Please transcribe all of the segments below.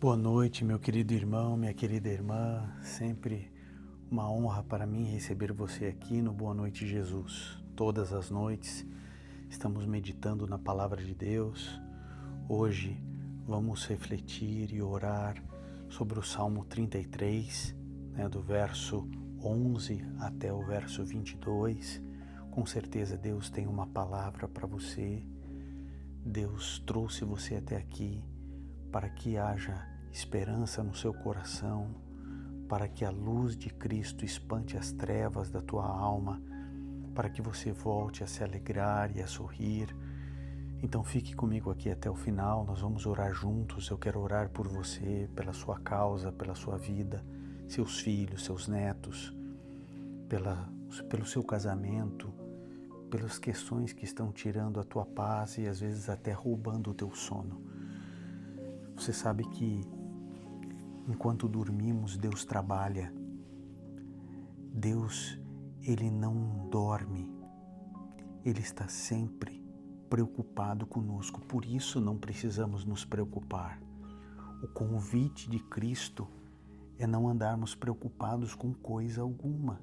Boa noite, meu querido irmão, minha querida irmã. Sempre uma honra para mim receber você aqui no Boa Noite Jesus. Todas as noites estamos meditando na Palavra de Deus. Hoje vamos refletir e orar sobre o Salmo 33, do verso 11 até o verso 22. Com certeza Deus tem uma palavra para você. Deus trouxe você até aqui para que haja esperança no seu coração, para que a luz de Cristo espante as trevas da tua alma, para que você volte a se alegrar e a sorrir. Então fique comigo aqui até o final, nós vamos orar juntos. Eu quero orar por você, pela sua causa, pela sua vida, seus filhos, seus netos, pelo seu casamento, pelas questões que estão tirando a tua paz e às vezes até roubando o teu sono. Você sabe que enquanto dormimos, Deus trabalha. Deus, Ele não dorme. Ele está sempre preocupado conosco. Por isso não precisamos nos preocupar. O convite de Cristo é não andarmos preocupados com coisa alguma.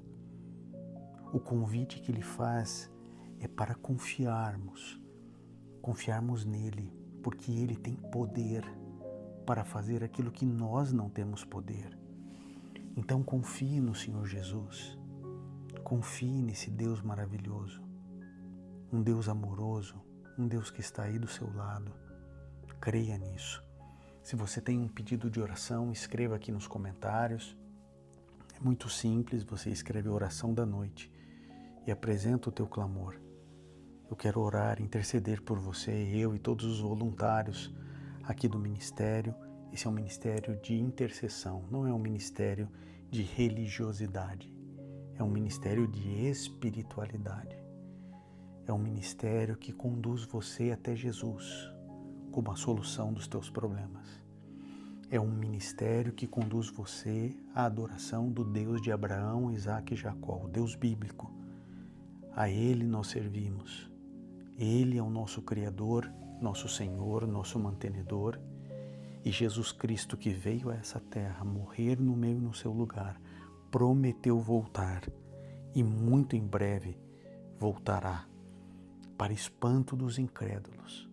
O convite que Ele faz é para confiarmos nele, porque Ele tem poder para fazer aquilo que nós não temos poder. Então confie no Senhor Jesus, confie nesse Deus maravilhoso, um Deus amoroso, um Deus que está aí do seu lado. Creia nisso. Se você tem um pedido de oração, escreva aqui nos comentários. É muito simples, você escreve a oração da noite e apresenta o teu clamor. Eu quero orar, interceder por você, eu e todos os voluntários aqui do ministério. Esse é um ministério de intercessão, não é um ministério de religiosidade, é um ministério de espiritualidade. É um ministério que conduz você até Jesus como a solução dos teus problemas. É um ministério que conduz você à adoração do Deus de Abraão, Isaque e Jacó, o Deus bíblico. A Ele nós servimos. Ele é o nosso Criador, nosso Senhor, nosso mantenedor. E Jesus Cristo, que veio a essa terra morrer no meu e no seu lugar, prometeu voltar e muito em breve voltará para espanto dos incrédulos,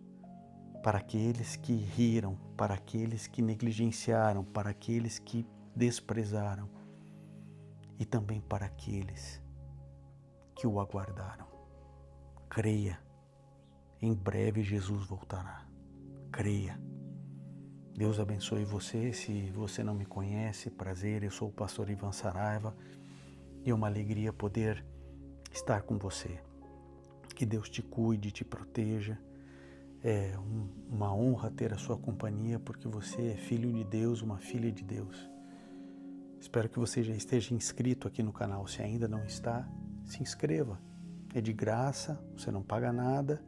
para aqueles que riram, para aqueles que negligenciaram, para aqueles que desprezaram e também para aqueles que o aguardaram. Creia, em breve Jesus voltará. Creia. Deus abençoe você. Se você não me conhece, prazer, eu sou o pastor Ivan Saraiva e é uma alegria poder estar com você. Que Deus te cuide, te proteja. É uma honra ter a sua companhia, porque você é filho de Deus, uma filha de Deus. Espero que você já esteja inscrito aqui no canal. Se ainda não está, se inscreva. É de graça, você não paga nada.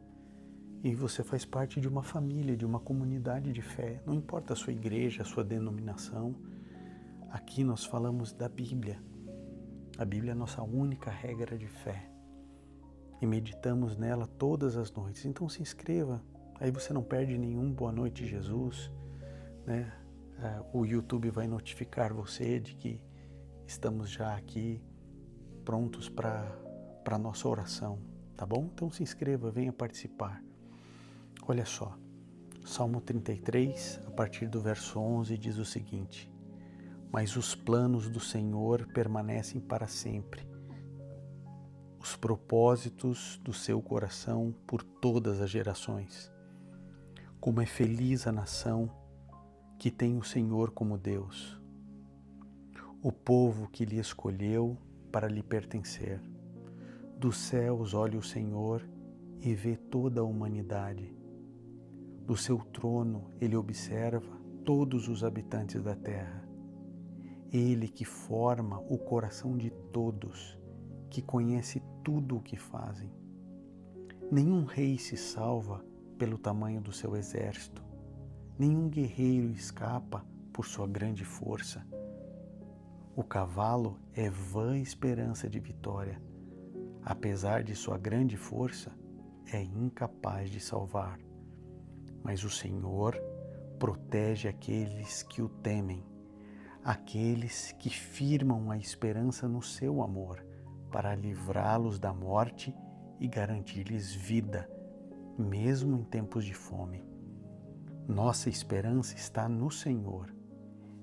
E você faz parte de uma família, de uma comunidade de fé. Não importa a sua igreja, a sua denominação. Aqui nós falamos da Bíblia. A Bíblia é a nossa única regra de fé. E meditamos nela todas as noites. Então se inscreva. Aí você não perde nenhum Boa Noite Jesus, né? O YouTube vai notificar você de que estamos já aqui prontos para a nossa oração. Tá bom? Então se inscreva, venha participar. Olha só, Salmo 33, a partir do verso 11, diz o seguinte: Mas os planos do Senhor permanecem para sempre, os propósitos do seu coração por todas as gerações. Como é feliz a nação que tem o Senhor como Deus, o povo que lhe escolheu para lhe pertencer. Dos céus olha o Senhor e vê toda a humanidade. Do seu trono ele observa todos os habitantes da terra. Ele que forma o coração de todos, que conhece tudo o que fazem. Nenhum rei se salva pelo tamanho do seu exército. Nenhum guerreiro escapa por sua grande força. O cavalo é vã esperança de vitória. Apesar de sua grande força, é incapaz de salvar. Mas o Senhor protege aqueles que o temem, aqueles que firmam a esperança no seu amor, para livrá-los da morte e garantir-lhes vida, mesmo em tempos de fome. Nossa esperança está no Senhor.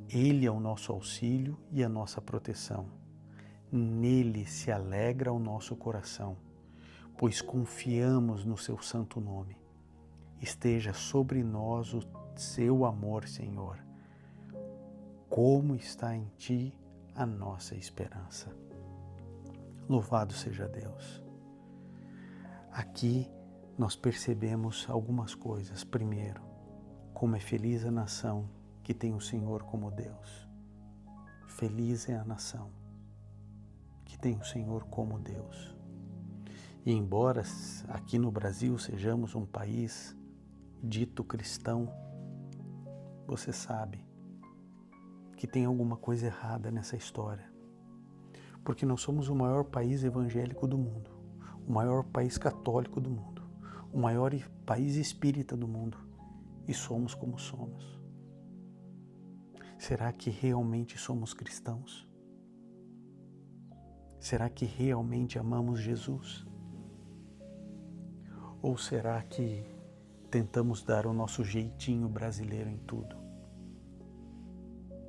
Ele é o nosso auxílio e a nossa proteção. Nele se alegra o nosso coração, pois confiamos no seu santo nome. Esteja sobre nós o seu amor, Senhor. Como está em ti a nossa esperança. Louvado seja Deus. Aqui nós percebemos algumas coisas. Primeiro, como é feliz a nação que tem o Senhor como Deus. Feliz é a nação que tem o Senhor como Deus. E embora aqui no Brasil sejamos um país dito cristão, você sabe que tem alguma coisa errada nessa história. Porque nós somos o maior país evangélico do mundo, o maior país católico do mundo, o maior país espírita do mundo, e somos como somos. Será que realmente somos cristãos? Será que realmente amamos Jesus? Ou será que tentamos dar o nosso jeitinho brasileiro em tudo?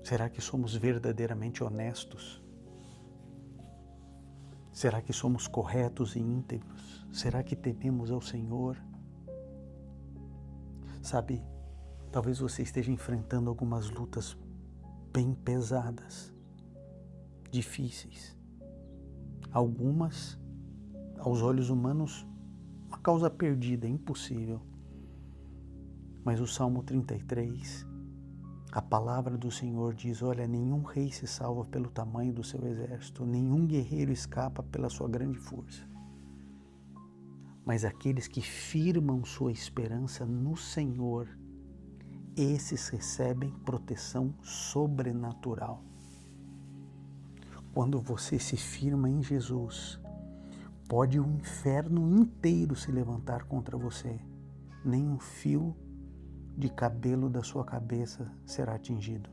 Será que somos verdadeiramente honestos? Será que somos corretos e íntegros? Será que tememos ao Senhor? Sabe, talvez você esteja enfrentando algumas lutas bem pesadas, difíceis. Algumas, aos olhos humanos, uma causa perdida, impossível. Mas o Salmo 33, a palavra do Senhor diz, olha, nenhum rei se salva pelo tamanho do seu exército, nenhum guerreiro escapa pela sua grande força. Mas aqueles que firmam sua esperança no Senhor, esses recebem proteção sobrenatural. Quando você se firma em Jesus, pode o inferno inteiro se levantar contra você. Nem um fio de cabelo da sua cabeça será atingido.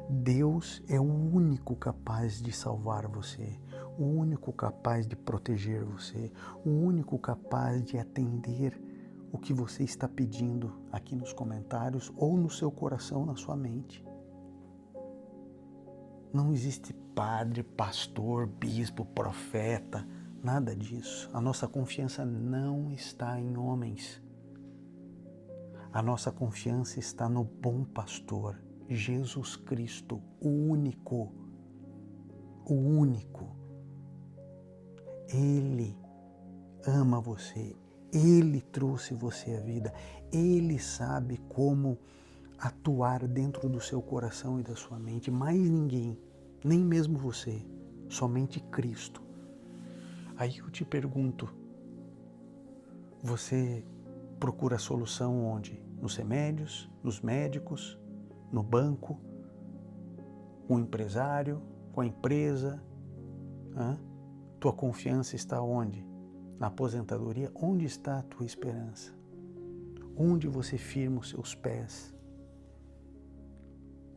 Deus é o único capaz de salvar você, o único capaz de proteger você, o único capaz de atender o que você está pedindo aqui nos comentários ou no seu coração, na sua mente. Não existe padre, pastor, bispo, profeta, nada disso. A nossa confiança não está em homens. A nossa confiança está no bom pastor, Jesus Cristo, o único. O único. Ele ama você. Ele trouxe você à vida. Ele sabe como atuar dentro do seu coração e da sua mente. Mais ninguém, nem mesmo você, somente Cristo. Aí eu te pergunto, você procura a solução onde? Nos remédios, nos médicos, no banco, com o empresário, com a empresa? Tua confiança está onde? Na aposentadoria? Onde está a tua esperança? Onde você firma os seus pés?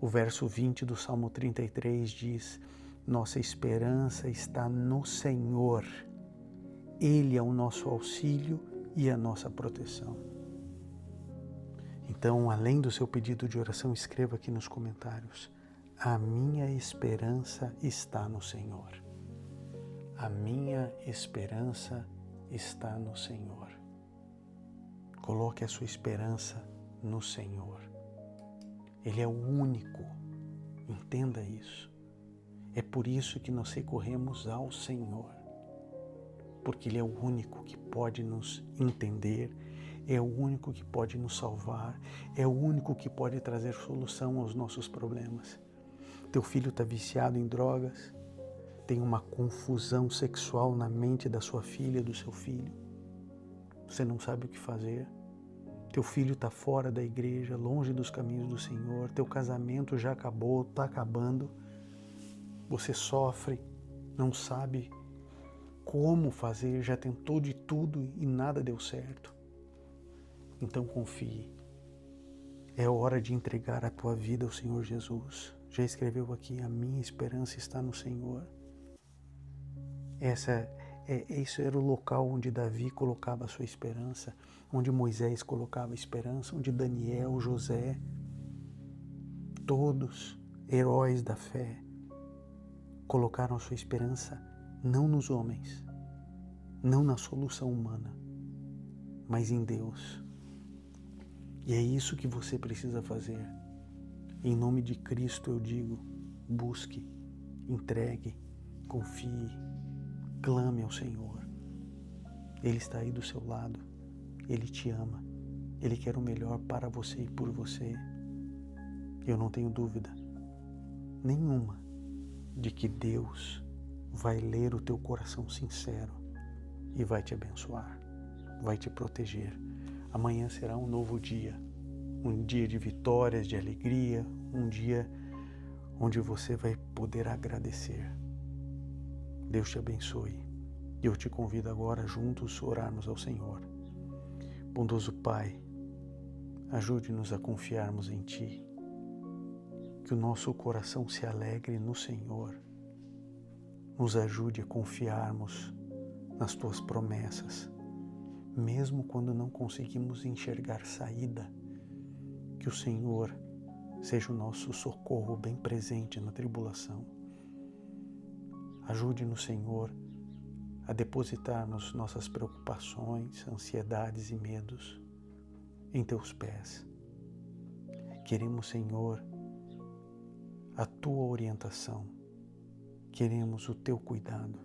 O verso 20 do Salmo 33 diz, nossa esperança está no Senhor. Ele é o nosso auxílio e a nossa proteção. Então, além do seu pedido de oração, escreva aqui nos comentários, a minha esperança está no Senhor. A minha esperança está no Senhor. Coloque a sua esperança no Senhor. Ele é o único. Entenda isso. É por isso que nós recorremos ao Senhor. Porque Ele é o único que pode nos entender, é o único que pode nos salvar, é o único que pode trazer solução aos nossos problemas. Teu filho está viciado em drogas, tem uma confusão sexual na mente da sua filha, do seu filho. Você não sabe o que fazer. Teu filho está fora da igreja, longe dos caminhos do Senhor. Teu casamento já acabou, está acabando. Você sofre, não sabe como fazer, já tentou de tudo e nada deu certo. Então confie. É hora de entregar a tua vida ao Senhor Jesus. Já escreveu aqui, a minha esperança está no Senhor. Isso era o local onde Davi colocava a sua esperança, onde Moisés colocava a esperança, onde Daniel, José, todos heróis da fé, colocaram a sua esperança não nos homens, não na solução humana, mas em Deus. E é isso que você precisa fazer. Em nome de Cristo eu digo, busque, entregue, confie, clame ao Senhor. Ele está aí do seu lado, Ele te ama, Ele quer o melhor para você e por você. Eu não tenho dúvida nenhuma de que Deus vai ler o teu coração sincero e vai te abençoar, vai te proteger. Amanhã será um novo dia, um dia de vitórias, de alegria, um dia onde você vai poder agradecer. Deus te abençoe. Eu te convido agora juntos a orarmos ao Senhor. Bondoso Pai, ajude-nos a confiarmos em Ti, que o nosso coração se alegre no Senhor. Nos ajude a confiarmos nas Tuas promessas, mesmo quando não conseguimos enxergar saída, que o Senhor seja o nosso socorro bem presente na tribulação. Ajude-nos, Senhor, a depositarmos nossas preocupações, ansiedades e medos em Teus pés. Queremos, Senhor, a Tua orientação, queremos o Teu cuidado.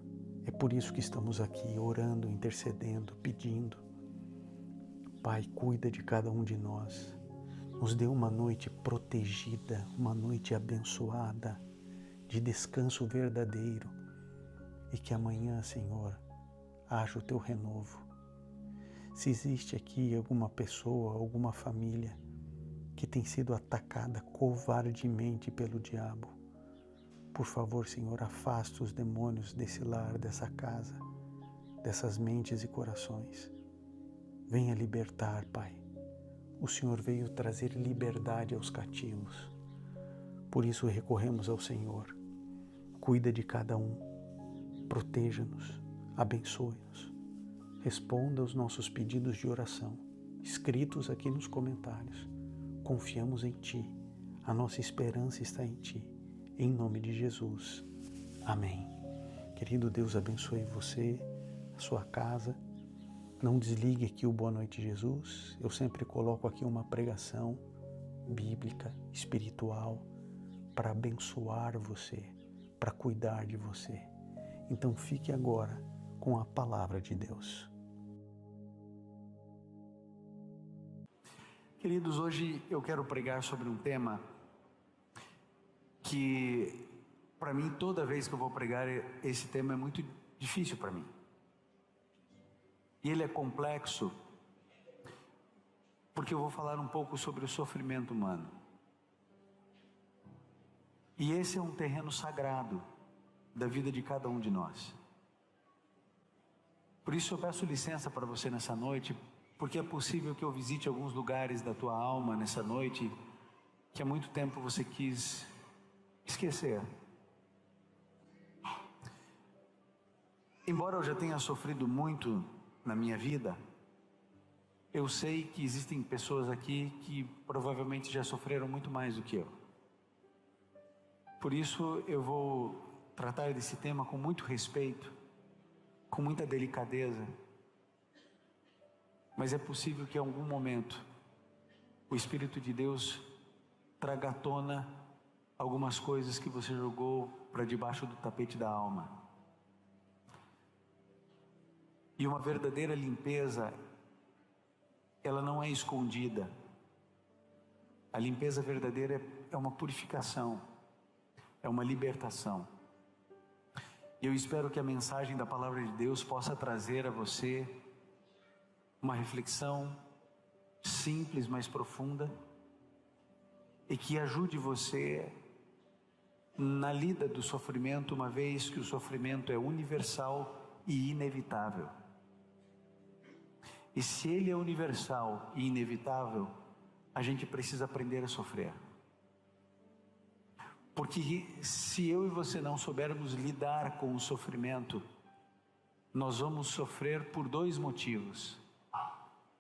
É por isso que estamos aqui orando, intercedendo, pedindo. Pai, cuida de cada um de nós. Nos dê uma noite protegida, uma noite abençoada, de descanso verdadeiro. E que amanhã, Senhor, haja o Teu renovo. Se existe aqui alguma pessoa, alguma família que tem sido atacada covardemente pelo diabo, por favor, Senhor, afasta os demônios desse lar, dessa casa, dessas mentes e corações. Venha libertar, Pai. O Senhor veio trazer liberdade aos cativos. Por isso recorremos ao Senhor. Cuida de cada um. Proteja-nos. Abençoe-nos. Responda aos nossos pedidos de oração, escritos aqui nos comentários. Confiamos em Ti. A nossa esperança está em Ti. Em nome de Jesus. Amém. Querido Deus, abençoe você, a sua casa. Não desligue aqui o Boa Noite Jesus. Eu sempre coloco aqui uma pregação bíblica, espiritual, para abençoar você, para cuidar de você. Então fique agora com a palavra de Deus. Queridos, hoje eu quero pregar sobre um tema que, para mim, toda vez que eu vou pregar, esse tema é muito difícil para mim. E ele é complexo, porque eu vou falar um pouco sobre o sofrimento humano. E esse é um terreno sagrado da vida de cada um de nós. Por isso eu peço licença para você nessa noite, porque é possível que eu visite alguns lugares da tua alma nessa noite que há muito tempo você quis esquecer. Embora eu já tenha sofrido muito na minha vida, eu sei que existem pessoas aqui que provavelmente já sofreram muito mais do que eu. Por isso eu vou tratar desse tema com muito respeito, com muita delicadeza. Mas é possível que em algum momento o Espírito de Deus traga à tona algumas coisas que você jogou para debaixo do tapete da alma. E uma verdadeira limpeza, ela não é escondida. A limpeza verdadeira é uma purificação, é uma libertação. E eu espero que a mensagem da palavra de Deus possa trazer a você uma reflexão simples, mas profunda, e que ajude você na lida do sofrimento, uma vez que o sofrimento é universal e inevitável. E se ele é universal e inevitável, a gente precisa aprender a sofrer. Porque se eu e você não soubermos lidar com o sofrimento, nós vamos sofrer por dois motivos: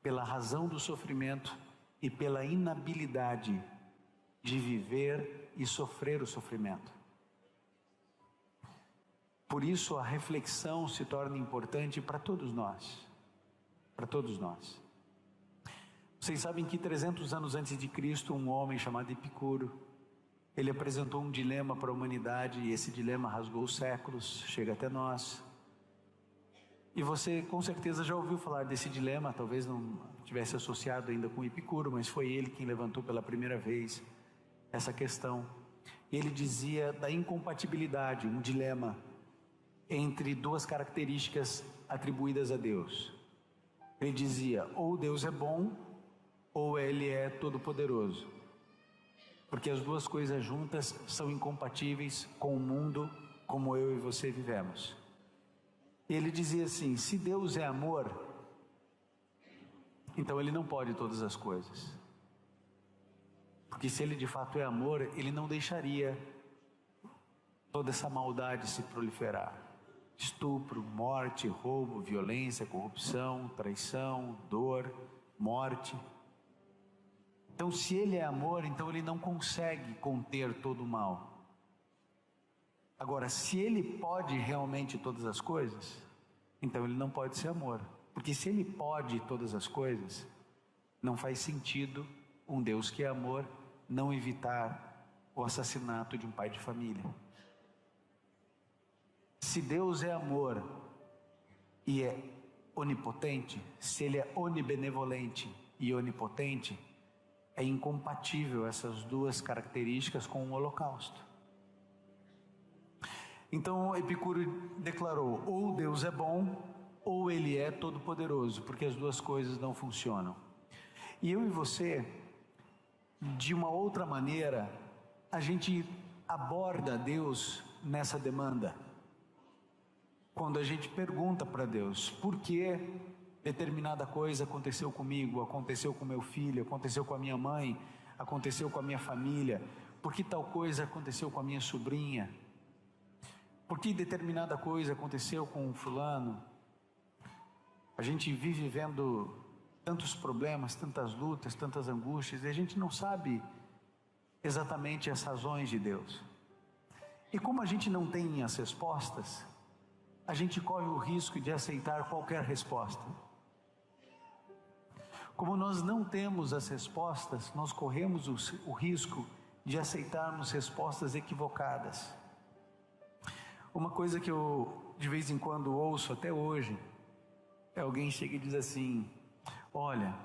pela razão do sofrimento e pela inabilidade de viver e sofrer o sofrimento. Por isso a reflexão se torna importante para todos nós. Para todos nós. Vocês sabem que 300 anos antes de Cristo, um homem chamado Epicuro, ele apresentou um dilema para a humanidade, e esse dilema rasgou os séculos, chega até nós. E você com certeza já ouviu falar desse dilema, talvez não tivesse associado ainda com Epicuro, mas foi ele quem levantou pela primeira vez essa questão. Ele dizia da incompatibilidade, um dilema entre duas características atribuídas a Deus. Ele dizia: ou Deus é bom, ou Ele é todo-poderoso, porque as duas coisas juntas são incompatíveis com o mundo como eu e você vivemos. Ele dizia assim: se Deus é amor, então Ele não pode todas as coisas, porque se Ele de fato é amor, Ele não deixaria toda essa maldade se proliferar. Estupro, morte, roubo, violência, corrupção, traição, dor, morte. Então, se Ele é amor, então Ele não consegue conter todo o mal. Agora, se Ele pode realmente todas as coisas, então Ele não pode ser amor. Porque se Ele pode todas as coisas, não faz sentido um Deus que é amor não evitar o assassinato de um pai de família. Se Deus é amor e é onipotente, se Ele é onibenevolente e onipotente, é incompatível essas duas características com o holocausto. Então Epicuro declarou: ou Deus é bom, ou Ele é todo-poderoso, porque as duas coisas não funcionam. E eu e você, de uma outra maneira, a gente aborda Deus nessa demanda. Quando a gente pergunta para Deus: por que determinada coisa aconteceu comigo, aconteceu com meu filho, aconteceu com a minha mãe, aconteceu com a minha família? Por que tal coisa aconteceu com a minha sobrinha? Por que determinada coisa aconteceu com o fulano? A gente vive vendo tantos problemas, tantas lutas, tantas angústias, e a gente não sabe exatamente as razões de Deus. E como a gente não tem as respostas, a gente corre o risco de aceitar qualquer resposta. Como nós não temos as respostas, nós corremos o risco de aceitarmos respostas equivocadas. Uma coisa que eu de vez em quando ouço até hoje, é alguém chega e diz assim: olha,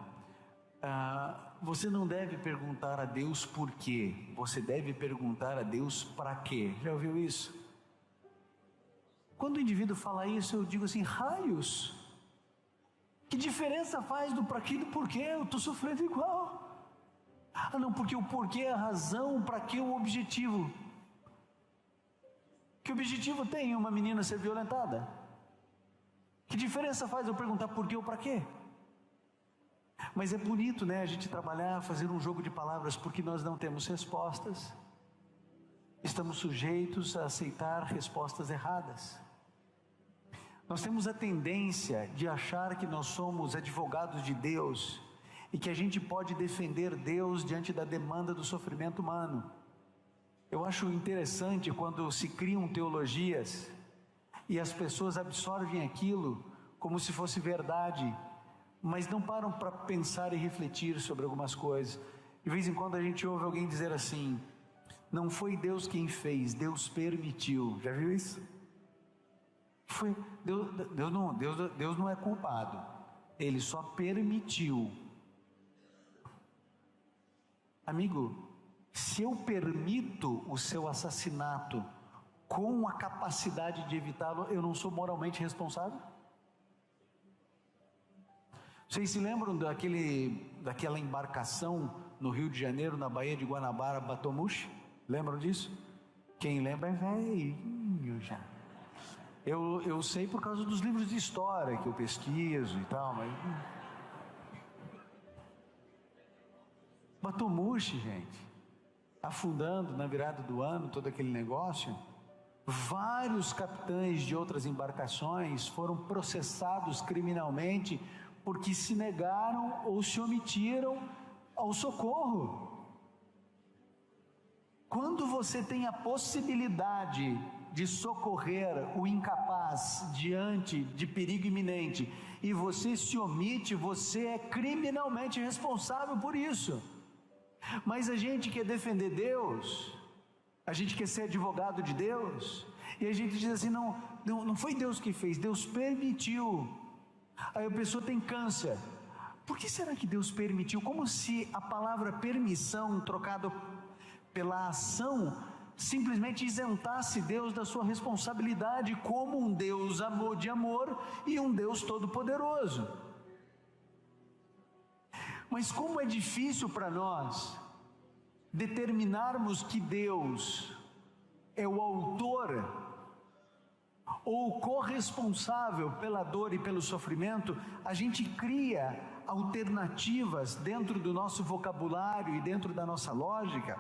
você não deve perguntar a Deus por quê, você deve perguntar a Deus para quê. Já ouviu isso? Quando o indivíduo fala isso, eu digo assim: raios, que diferença faz do para quê e do porquê? Eu estou sofrendo igual. Ah não, porque o porquê é a razão, o para quê é o objetivo. Que objetivo tem uma menina ser violentada? Que diferença faz eu perguntar por quê ou para quê? Mas é bonito, né, a gente trabalhar, fazer um jogo de palavras, porque nós não temos respostas. Estamos sujeitos a aceitar respostas erradas. Nós temos a tendência de achar que nós somos advogados de Deus e que a gente pode defender Deus diante da demanda do sofrimento humano. Eu acho interessante quando se criam teologias e as pessoas absorvem aquilo como se fosse verdade, mas não param para pensar e refletir sobre algumas coisas. De vez em quando a gente ouve alguém dizer assim: não foi Deus quem fez, Deus permitiu. Já viu isso? Deus não é culpado, Ele só permitiu. Amigo, se eu permito o seu assassinato com a capacidade de evitá-lo, eu não sou moralmente responsável? Vocês se lembram daquela embarcação no Rio de Janeiro, na Baía de Guanabara, Batomuxi? Lembram disso? Quem lembra é velho já. Eu sei por causa dos livros de história que eu pesquiso e tal, mas... Batomushi, gente, afundando na virada do ano, todo aquele negócio. Vários capitães de outras embarcações foram processados criminalmente porque se negaram ou se omitiram ao socorro. Quando você tem a possibilidade de socorrer o incapaz diante de perigo iminente e você se omite, você é criminalmente responsável por isso. Mas a gente quer defender Deus, a gente quer ser advogado de Deus, e a gente diz assim, não foi Deus que fez, Deus permitiu. Aí a pessoa tem câncer. Por que será que Deus permitiu? Como se a palavra permissão, trocada pela ação, simplesmente isentasse Deus da sua responsabilidade como um Deus de amor e um Deus todo-poderoso. Mas como é difícil para nós determinarmos que Deus é o autor ou o corresponsável pela dor e pelo sofrimento. A gente cria alternativas dentro do nosso vocabulário e dentro da nossa lógica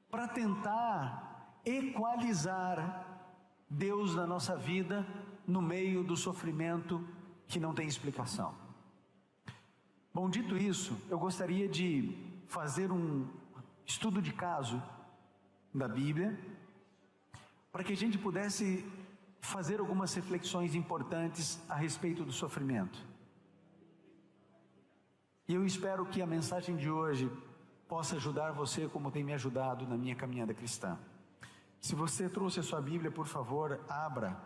para tentar equalizar Deus na nossa vida no meio do sofrimento que não tem explicação. Bom, dito isso, eu gostaria de fazer um estudo de caso da Bíblia, para que a gente pudesse fazer algumas reflexões importantes a respeito do sofrimento. E eu espero que a mensagem de hoje possa ajudar você como tem me ajudado na minha caminhada cristã. Se você trouxe a sua Bíblia, por favor, abra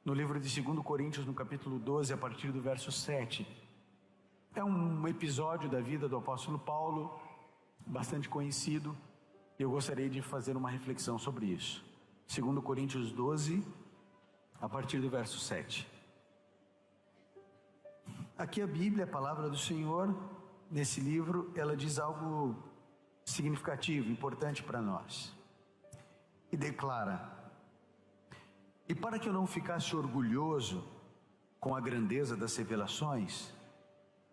no livro de 2 Coríntios, no capítulo 12, a partir do verso 7. É um episódio da vida do apóstolo Paulo, bastante conhecido, e eu gostaria de fazer uma reflexão sobre isso. 2 Coríntios 12, a partir do verso 7. Aqui a Bíblia, a palavra do Senhor, nesse livro, ela diz algo significativo, importante para nós. E declara: e para que eu não ficasse orgulhoso com a grandeza das revelações,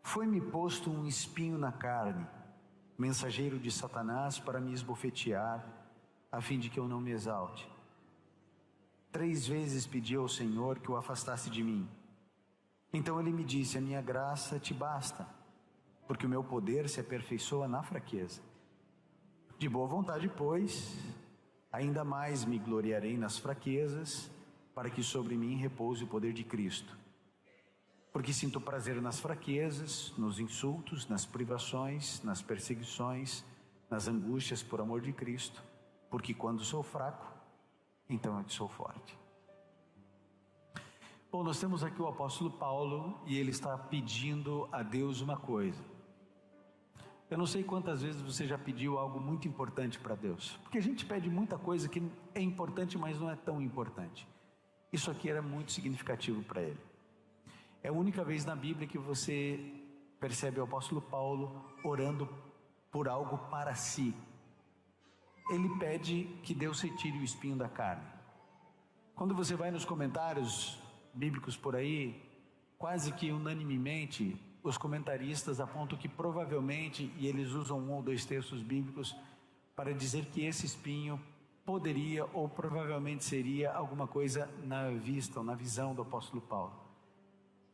foi-me posto um espinho na carne, mensageiro de Satanás para me esbofetear, a fim de que eu não me exalte. 3 vezes pedi ao Senhor que o afastasse de mim. Então ele me disse: a minha graça te basta, porque o meu poder se aperfeiçoa na fraqueza. De boa vontade, pois, ainda mais me gloriarei nas fraquezas, para que sobre mim repouse o poder de Cristo. Porque sinto prazer nas fraquezas, nos insultos, nas privações, nas perseguições, nas angústias por amor de Cristo, porque quando sou fraco, então é que sou forte. Bom, nós temos aqui o apóstolo Paulo, e ele está pedindo a Deus uma coisa. Eu não sei quantas vezes você já pediu algo muito importante para Deus, porque a gente pede muita coisa que é importante, mas não é tão importante. Isso aqui era muito significativo para ele. É a única vez na Bíblia que você percebe o apóstolo Paulo orando por algo para si. Ele pede que Deus retire o espinho da carne. Quando você vai nos comentários bíblicos por aí, quase que unanimemente, os comentaristas apontam que provavelmente, e eles usam 1 ou 2 textos bíblicos para dizer que esse espinho poderia ou provavelmente seria alguma coisa na vista ou na visão do apóstolo Paulo.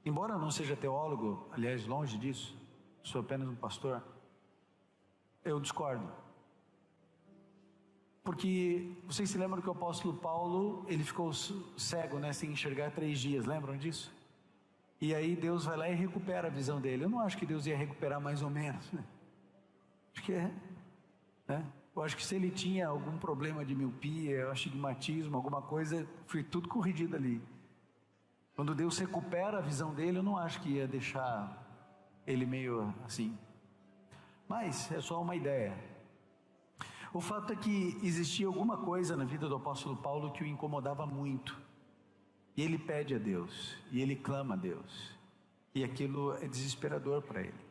Embora eu não seja teólogo, aliás, longe disso, sou apenas um pastor, eu discordo. Porque vocês se lembram que o apóstolo Paulo, ele ficou cego, sem enxergar 3 dias, lembram disso? E aí Deus vai lá e recupera a visão dele. Eu não acho que Deus ia recuperar mais ou menos, acho que eu acho que se ele tinha algum problema de miopia, astigmatismo, alguma coisa, foi tudo corrigido ali. Quando Deus recupera a visão dele, eu não acho que ia deixar ele meio assim. Mas é só uma ideia. O fato é que existia alguma coisa na vida do apóstolo Paulo que o incomodava muito. E ele pede a Deus, e ele clama a Deus. E aquilo é desesperador para ele.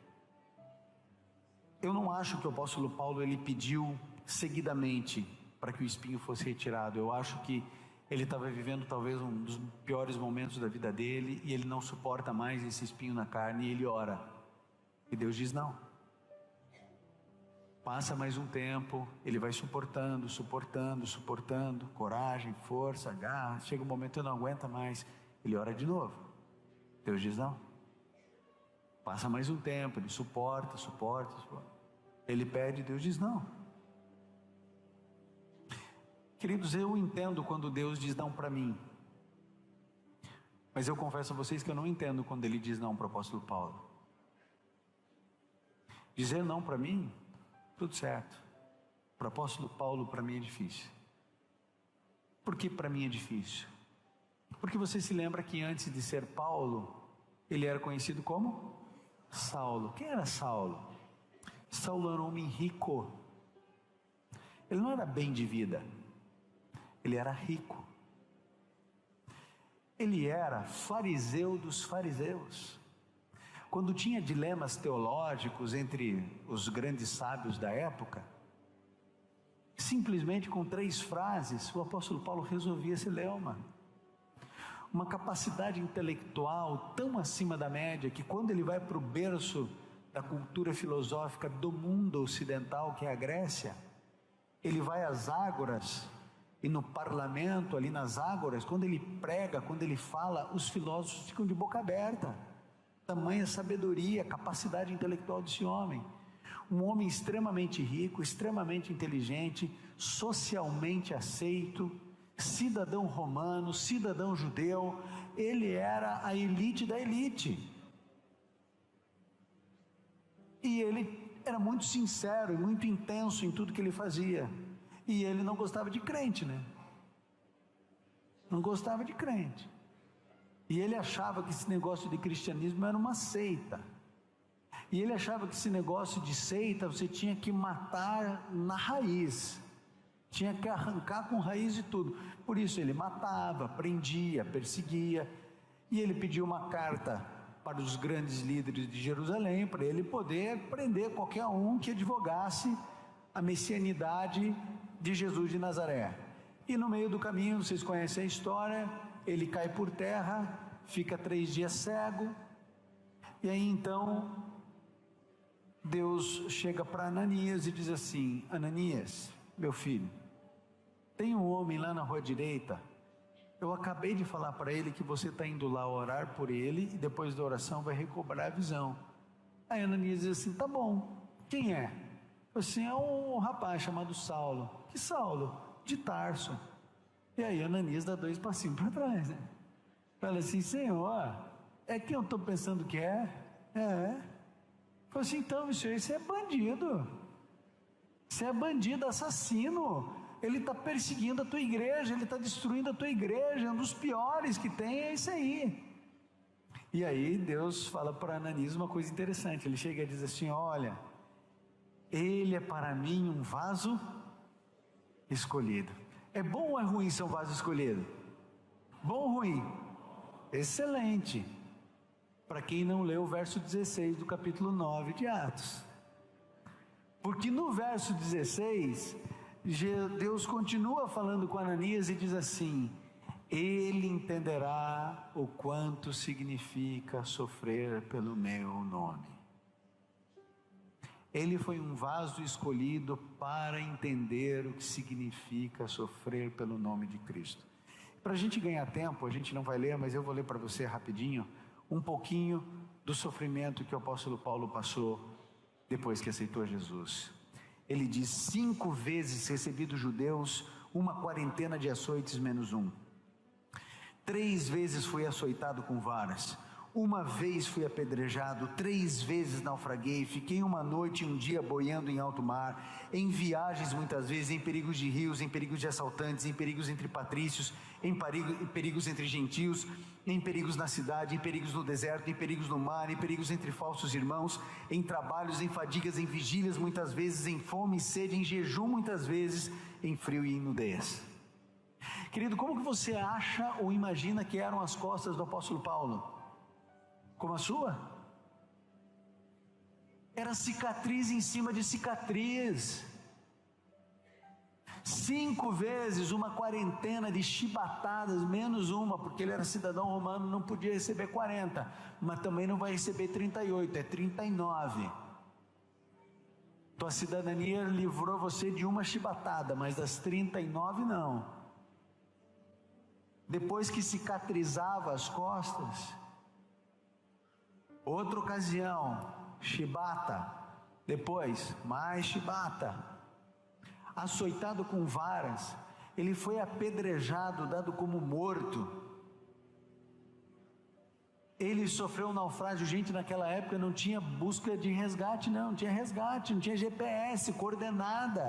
Eu não acho que o apóstolo Paulo ele pediu seguidamente para que o espinho fosse retirado. Eu acho que Ele estava vivendo talvez um dos piores momentos da vida dele, e ele não suporta mais esse espinho na carne, e ele ora. E Deus diz não. Passa mais um tempo, ele vai suportando, coragem, força, garra. Chega um momento que ele não aguenta mais, ele ora de novo. Deus diz não. Passa mais um tempo, ele suporta. Ele pede, Deus diz não. Queridos, eu entendo quando Deus diz não para mim, mas eu confesso a vocês que eu não entendo quando Ele diz não para o apóstolo Paulo. Dizer não para mim, tudo certo. Para o apóstolo Paulo, para mim é difícil. Por que para mim é difícil? Porque você se lembra que antes de ser Paulo, ele era conhecido como Saulo. Quem era Saulo? Saulo era um homem rico. Ele não era bem de vida, ele era rico. Ele era fariseu dos fariseus. Quando tinha dilemas teológicos entre os grandes sábios da época, simplesmente com 3 frases, o apóstolo Paulo resolvia esse dilema. Uma capacidade intelectual tão acima da média, que quando ele vai para o berço da cultura filosófica do mundo ocidental, que é a Grécia, ele vai às ágoras, e no parlamento, ali nas ágoras, quando ele prega, quando ele fala, os filósofos ficam de boca aberta. Tamanha sabedoria, capacidade intelectual desse homem. Um homem extremamente rico, extremamente inteligente, socialmente aceito, cidadão romano, cidadão judeu. Ele era a elite da elite. E ele era muito sincero e muito intenso em tudo que ele fazia. E ele não gostava de crente, né? Não gostava de crente. E ele achava que esse negócio de cristianismo era uma seita. E ele achava que esse negócio de seita você tinha que matar na raiz. Tinha que arrancar com raiz e tudo. Por isso ele matava, prendia, perseguia. E ele pediu uma carta para os grandes líderes de Jerusalém, para ele poder prender qualquer um que advogasse a messianidade de Jesus de Nazaré. E no meio do caminho, vocês conhecem a história, ele cai por terra, fica 3 dias cego, e aí então Deus chega para Ananias e diz assim: Ananias, meu filho, tem um homem lá na rua direita, eu acabei de falar para ele que você está indo lá orar por ele, e depois da oração vai recobrar a visão. Aí Ananias diz assim: tá bom, quem é? Assim, é um rapaz chamado Saulo. Que Saulo? De Tarso. E aí Ananias dá 2 passinhos para trás, né? Fala assim: Senhor, é quem eu estou pensando que é? Fala assim: então, isso é bandido. Isso é bandido, assassino. Ele está perseguindo a tua igreja, ele está destruindo a tua igreja. Um dos piores que tem é isso aí. E aí Deus fala para Ananias uma coisa interessante. Ele chega e diz assim: olha, ele é para mim um vaso escolhido. É bom ou é ruim ser um vaso escolhido? Bom ou ruim? Excelente. Para quem não leu o verso 16 do capítulo 9 de Atos. Porque no verso 16, Deus continua falando com Ananias e diz assim: ele entenderá o quanto significa sofrer pelo meu nome. Ele foi um vaso escolhido para entender o que significa sofrer pelo nome de Cristo. Para a gente ganhar tempo, a gente não vai ler, mas eu vou ler para você rapidinho, um pouquinho do sofrimento que o apóstolo Paulo passou depois que aceitou Jesus. Ele diz: 5 vezes recebi dos judeus uma quarentena de açoites menos 1. 3 vezes fui açoitado com varas. 1 vez fui apedrejado, 3 vezes naufraguei, fiquei 1 noite e 1 dia boiando em alto mar, em viagens muitas vezes, em perigos de rios, em perigos de assaltantes, em perigos entre patrícios, em perigos entre gentios, em perigos na cidade, em perigos no deserto, em perigos no mar, em perigos entre falsos irmãos, em trabalhos, em fadigas, em vigílias muitas vezes, em fome e sede, em jejum muitas vezes, em frio e em nudez. Querido, como que você acha ou imagina que eram as costas do apóstolo Paulo? Como a sua? Era cicatriz em cima de cicatriz. 5 vezes, uma quarentena de chibatadas, menos uma, porque ele era cidadão romano, não podia receber 40, mas também não vai receber 38, é 39. Tua cidadania livrou você de uma chibatada, mas das 39 não. Depois que cicatrizava as costas, outra ocasião, chibata, depois mais chibata, açoitado com varas, ele foi apedrejado, dado como morto. Ele sofreu um naufrágio. Gente, naquela época não tinha busca de resgate, não tinha resgate, não tinha GPS, coordenada.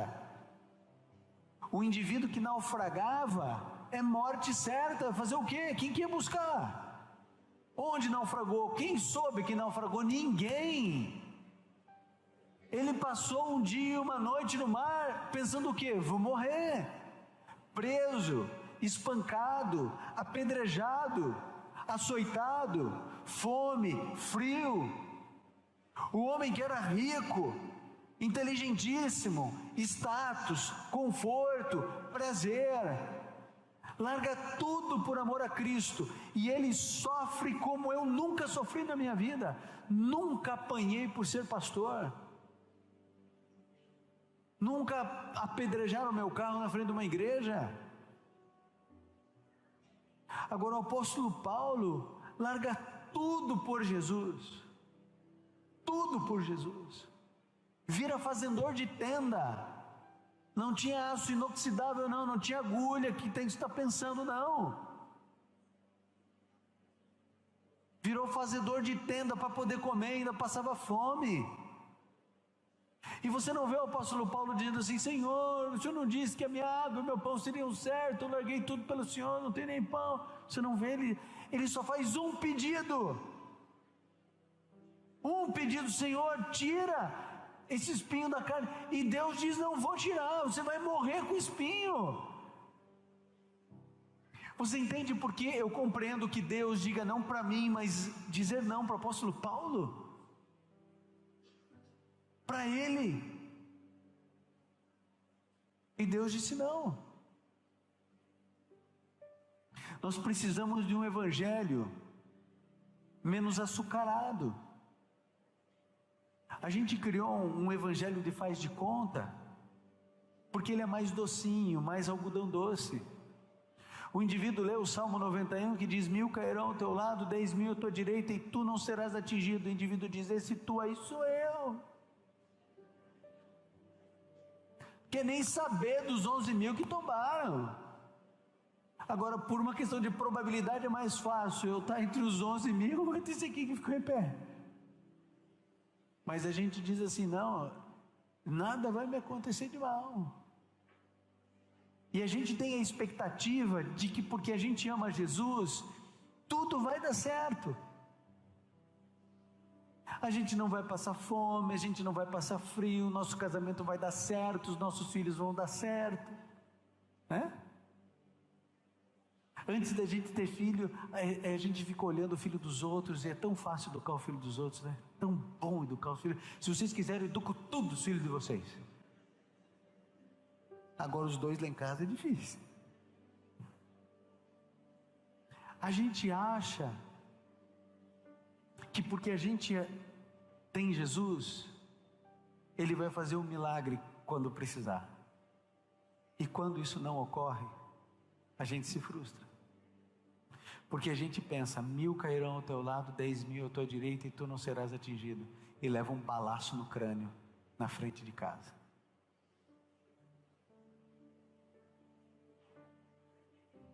O indivíduo que naufragava é morte certa. Fazer o quê? Quem que ia buscar? Onde naufragou? Quem soube que naufragou? Ninguém. Ele passou um dia e uma noite no mar, pensando o quê? Vou morrer. Preso, espancado, apedrejado, açoitado, fome, frio. O homem que era rico, inteligentíssimo, status, conforto, prazer, larga tudo por amor a Cristo, e ele sofre como eu nunca sofri na minha vida. Nunca apanhei por ser pastor, nunca apedrejaram meu carro na frente de uma igreja. Agora o apóstolo Paulo larga tudo por Jesus, tudo por Jesus, vira fazendor de tenda. Não tinha aço inoxidável, não tinha agulha que tem que estar pensando, não. Virou fazedor de tenda para poder comer, ainda passava fome. E você não vê o apóstolo Paulo dizendo assim: Senhor, o Senhor não disse que a minha água e o meu pão seriam certos, eu larguei tudo pelo Senhor, não tem nem pão. Você não vê, ele só faz um pedido, Senhor, tira esse espinho da carne. E Deus diz: não vou tirar, você vai morrer com espinho. Você entende por que eu compreendo que Deus diga não para mim, mas dizer não para o apóstolo Paulo? Para ele. E Deus disse não. Nós precisamos de um evangelho menos açucarado. A gente criou um evangelho de faz de conta, porque ele é mais docinho, mais algodão doce. O indivíduo lê o Salmo 91 que diz: 1000 cairão ao teu lado, 10.000 à tua direita, e tu não serás atingido. O indivíduo diz: esse tu aí sou eu. Quer nem saber dos 11.000 que tombaram. Agora, por uma questão de probabilidade, é mais fácil eu estar entre os 11.000 ou entre esse aqui que ficou em pé. Mas a gente diz assim: não, nada vai me acontecer de mal. E a gente tem a expectativa de que porque a gente ama Jesus, tudo vai dar certo. A gente não vai passar fome, a gente não vai passar frio, nosso casamento vai dar certo, os nossos filhos vão dar certo, né? Antes da gente ter filho, a gente fica olhando o filho dos outros, e é tão fácil educar o filho dos outros, né? Tão bom educar os filhos. Se vocês quiserem, eu educo tudo os filhos de vocês. Agora os dois lá em casa é difícil. A gente acha que porque a gente tem Jesus, Ele vai fazer um milagre quando precisar. E quando isso não ocorre, a gente se frustra. Porque a gente pensa: 1000 cairão ao teu lado, 10.000 à tua direita, e tu não serás atingido. E leva um balaço no crânio, na frente de casa.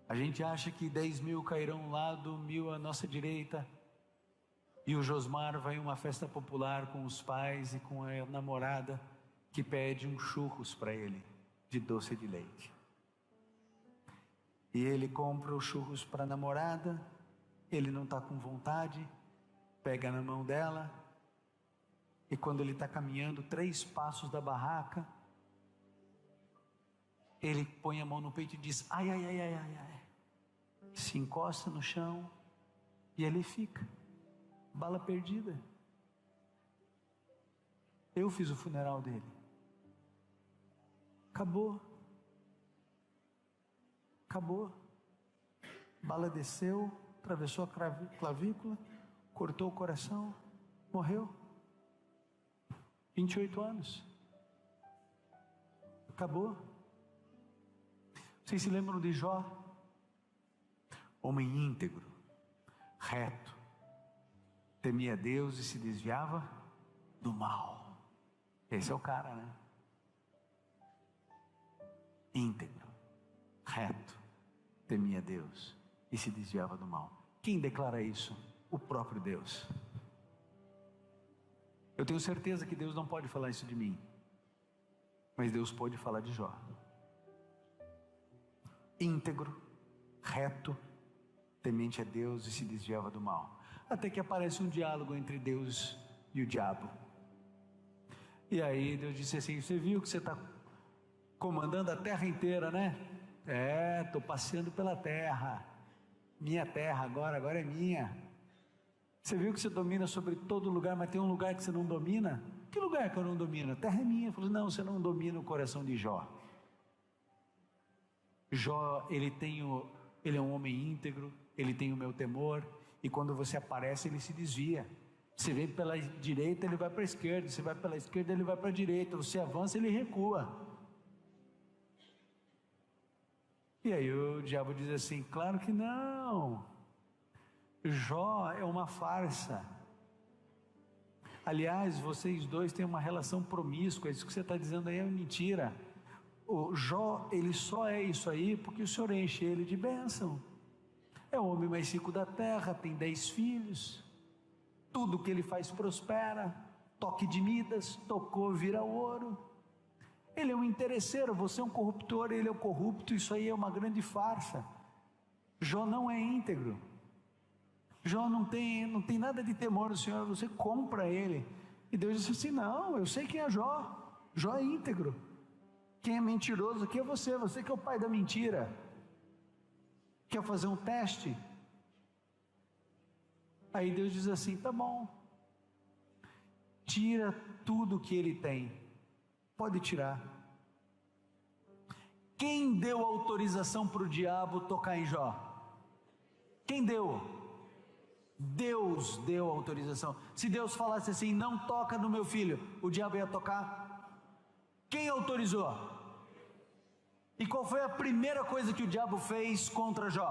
A gente acha que 10.000 cairão ao lado, 1.000 à nossa direita, e o Josmar vai em uma festa popular com os pais e com a namorada, que pede um churros para ele, de doce de leite. E ele compra os churros para a namorada, ele não está com vontade, pega na mão dela, e quando ele está caminhando 3 passos da barraca, ele põe a mão no peito e diz: ai, ai, ai, ai, ai, ai. Se encosta no chão, e ele fica, bala perdida. Eu fiz o funeral dele, acabou. Acabou. Bala desceu, atravessou a clavícula, cortou o coração, morreu. 28 anos. Acabou. Vocês se lembram de Jó? Homem íntegro, reto, temia Deus e se desviava do mal. Esse é o cara, né? Íntegro, reto, temia Deus e se desviava do mal. Quem declara isso? O próprio Deus. Eu tenho certeza que Deus não pode falar isso de mim, mas Deus pode falar de Jó. Íntegro, reto, temente a Deus e se desviava do mal. Até que aparece um diálogo entre Deus e o diabo. E aí Deus disse assim: você viu que você está comandando a terra inteira, né? Estou passeando pela terra. Minha terra agora é minha. Você viu que você domina sobre todo lugar, mas tem um lugar que você não domina? Que lugar que eu não domino? A terra é minha. Ele falou: não, você não domina o coração de Jó. Jó, ele é um homem íntegro, ele tem o meu temor, e quando você aparece ele se desvia. Você vem pela direita, ele vai para a esquerda, você vai pela esquerda, ele vai para a direita, você avança, ele recua. E aí o diabo diz assim: claro que não, Jó é uma farsa. Aliás, vocês dois têm uma relação promíscua, isso que você está dizendo aí é mentira. O Jó, ele só é isso aí porque o Senhor enche ele de bênção. É o homem mais rico da terra, tem 10 filhos, tudo que ele faz prospera. Toque de Midas, tocou, vira ouro. Ele é um interesseiro, você é um corruptor, ele é um corrupto. Isso aí é uma grande farsa. Jó não é íntegro. Jó não tem nada de temor do Senhor. Você compra ele. E Deus disse assim: não, eu sei quem é Jó. Jó é íntegro. Quem é mentiroso aqui é você que é o pai da mentira. Quer fazer um teste? Aí Deus diz assim: tá bom, tira tudo que ele tem, pode tirar. Quem deu autorização para o diabo tocar em Jó? Quem deu? Deus deu autorização. Se Deus falasse assim: não toca no meu filho, o diabo ia tocar? Quem autorizou? E qual foi a primeira coisa que o diabo fez contra Jó?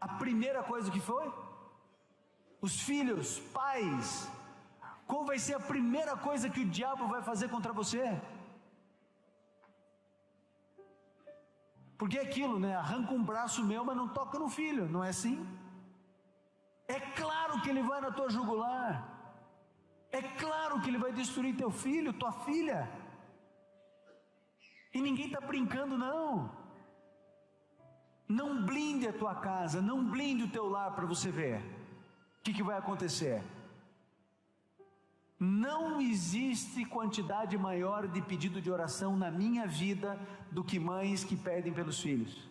A primeira coisa que foi? Os filhos, pais. Qual vai ser a primeira coisa que o diabo vai fazer contra você? Porque é aquilo, né? Arranca um braço meu, mas não toca no filho, não é assim? É claro que ele vai na tua jugular. É claro que ele vai destruir teu filho, tua filha. E ninguém está brincando, não. Não blinde a tua casa, não blinde o teu lar para você ver o que vai acontecer. Não existe quantidade maior de pedido de oração na minha vida do que mães que pedem pelos filhos.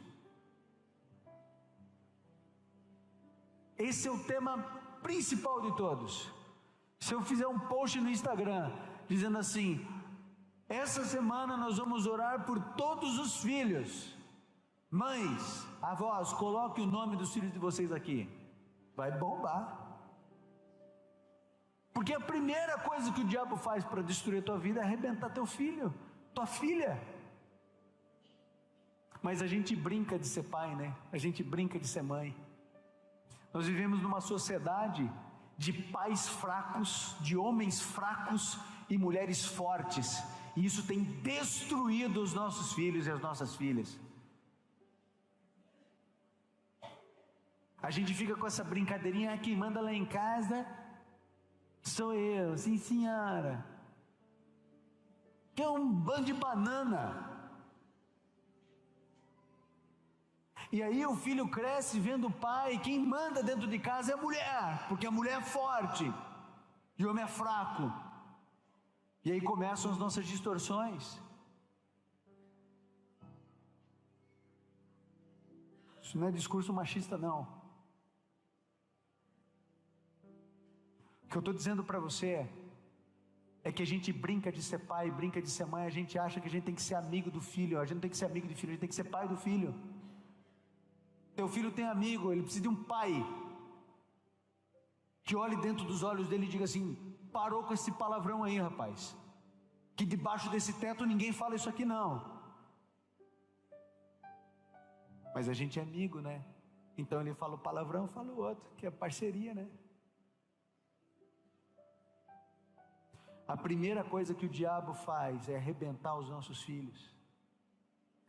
Esse é o tema principal de todos. Se eu fizer um post no Instagram dizendo assim: essa semana nós vamos orar por todos os filhos, mães, avós, coloque o nome dos filhos de vocês aqui, vai bombar. Porque a primeira coisa que o diabo faz para destruir a tua vida é arrebentar teu filho, tua filha. Mas a gente brinca de ser pai, né? A gente brinca de ser mãe. Nós vivemos numa sociedade de pais fracos, de homens fracos e mulheres fortes, e isso tem destruído os nossos filhos e as nossas filhas. A gente fica com essa brincadeirinha: quem manda lá em casa sou eu, sim senhora. Que é um bando de banana. E aí o filho cresce vendo o pai, quem manda dentro de casa é a mulher, porque a mulher é forte e o homem é fraco. E aí começam as nossas distorções. Isso não é discurso machista, não. O que eu estou dizendo para você É que a gente brinca de ser pai, brinca de ser mãe, a gente acha que a gente tem que ser amigo do filho. A gente não tem que ser amigo do filho, a gente tem que ser pai do filho. Teu filho tem amigo, ele precisa de um pai que olhe dentro dos olhos dele e diga assim: parou com esse palavrão aí, rapaz, que debaixo desse teto ninguém fala isso aqui não. Mas a gente é amigo, né? Então ele fala o palavrão, eu falo o outro, que é parceria, né? A primeira coisa que o diabo faz é arrebentar os nossos filhos,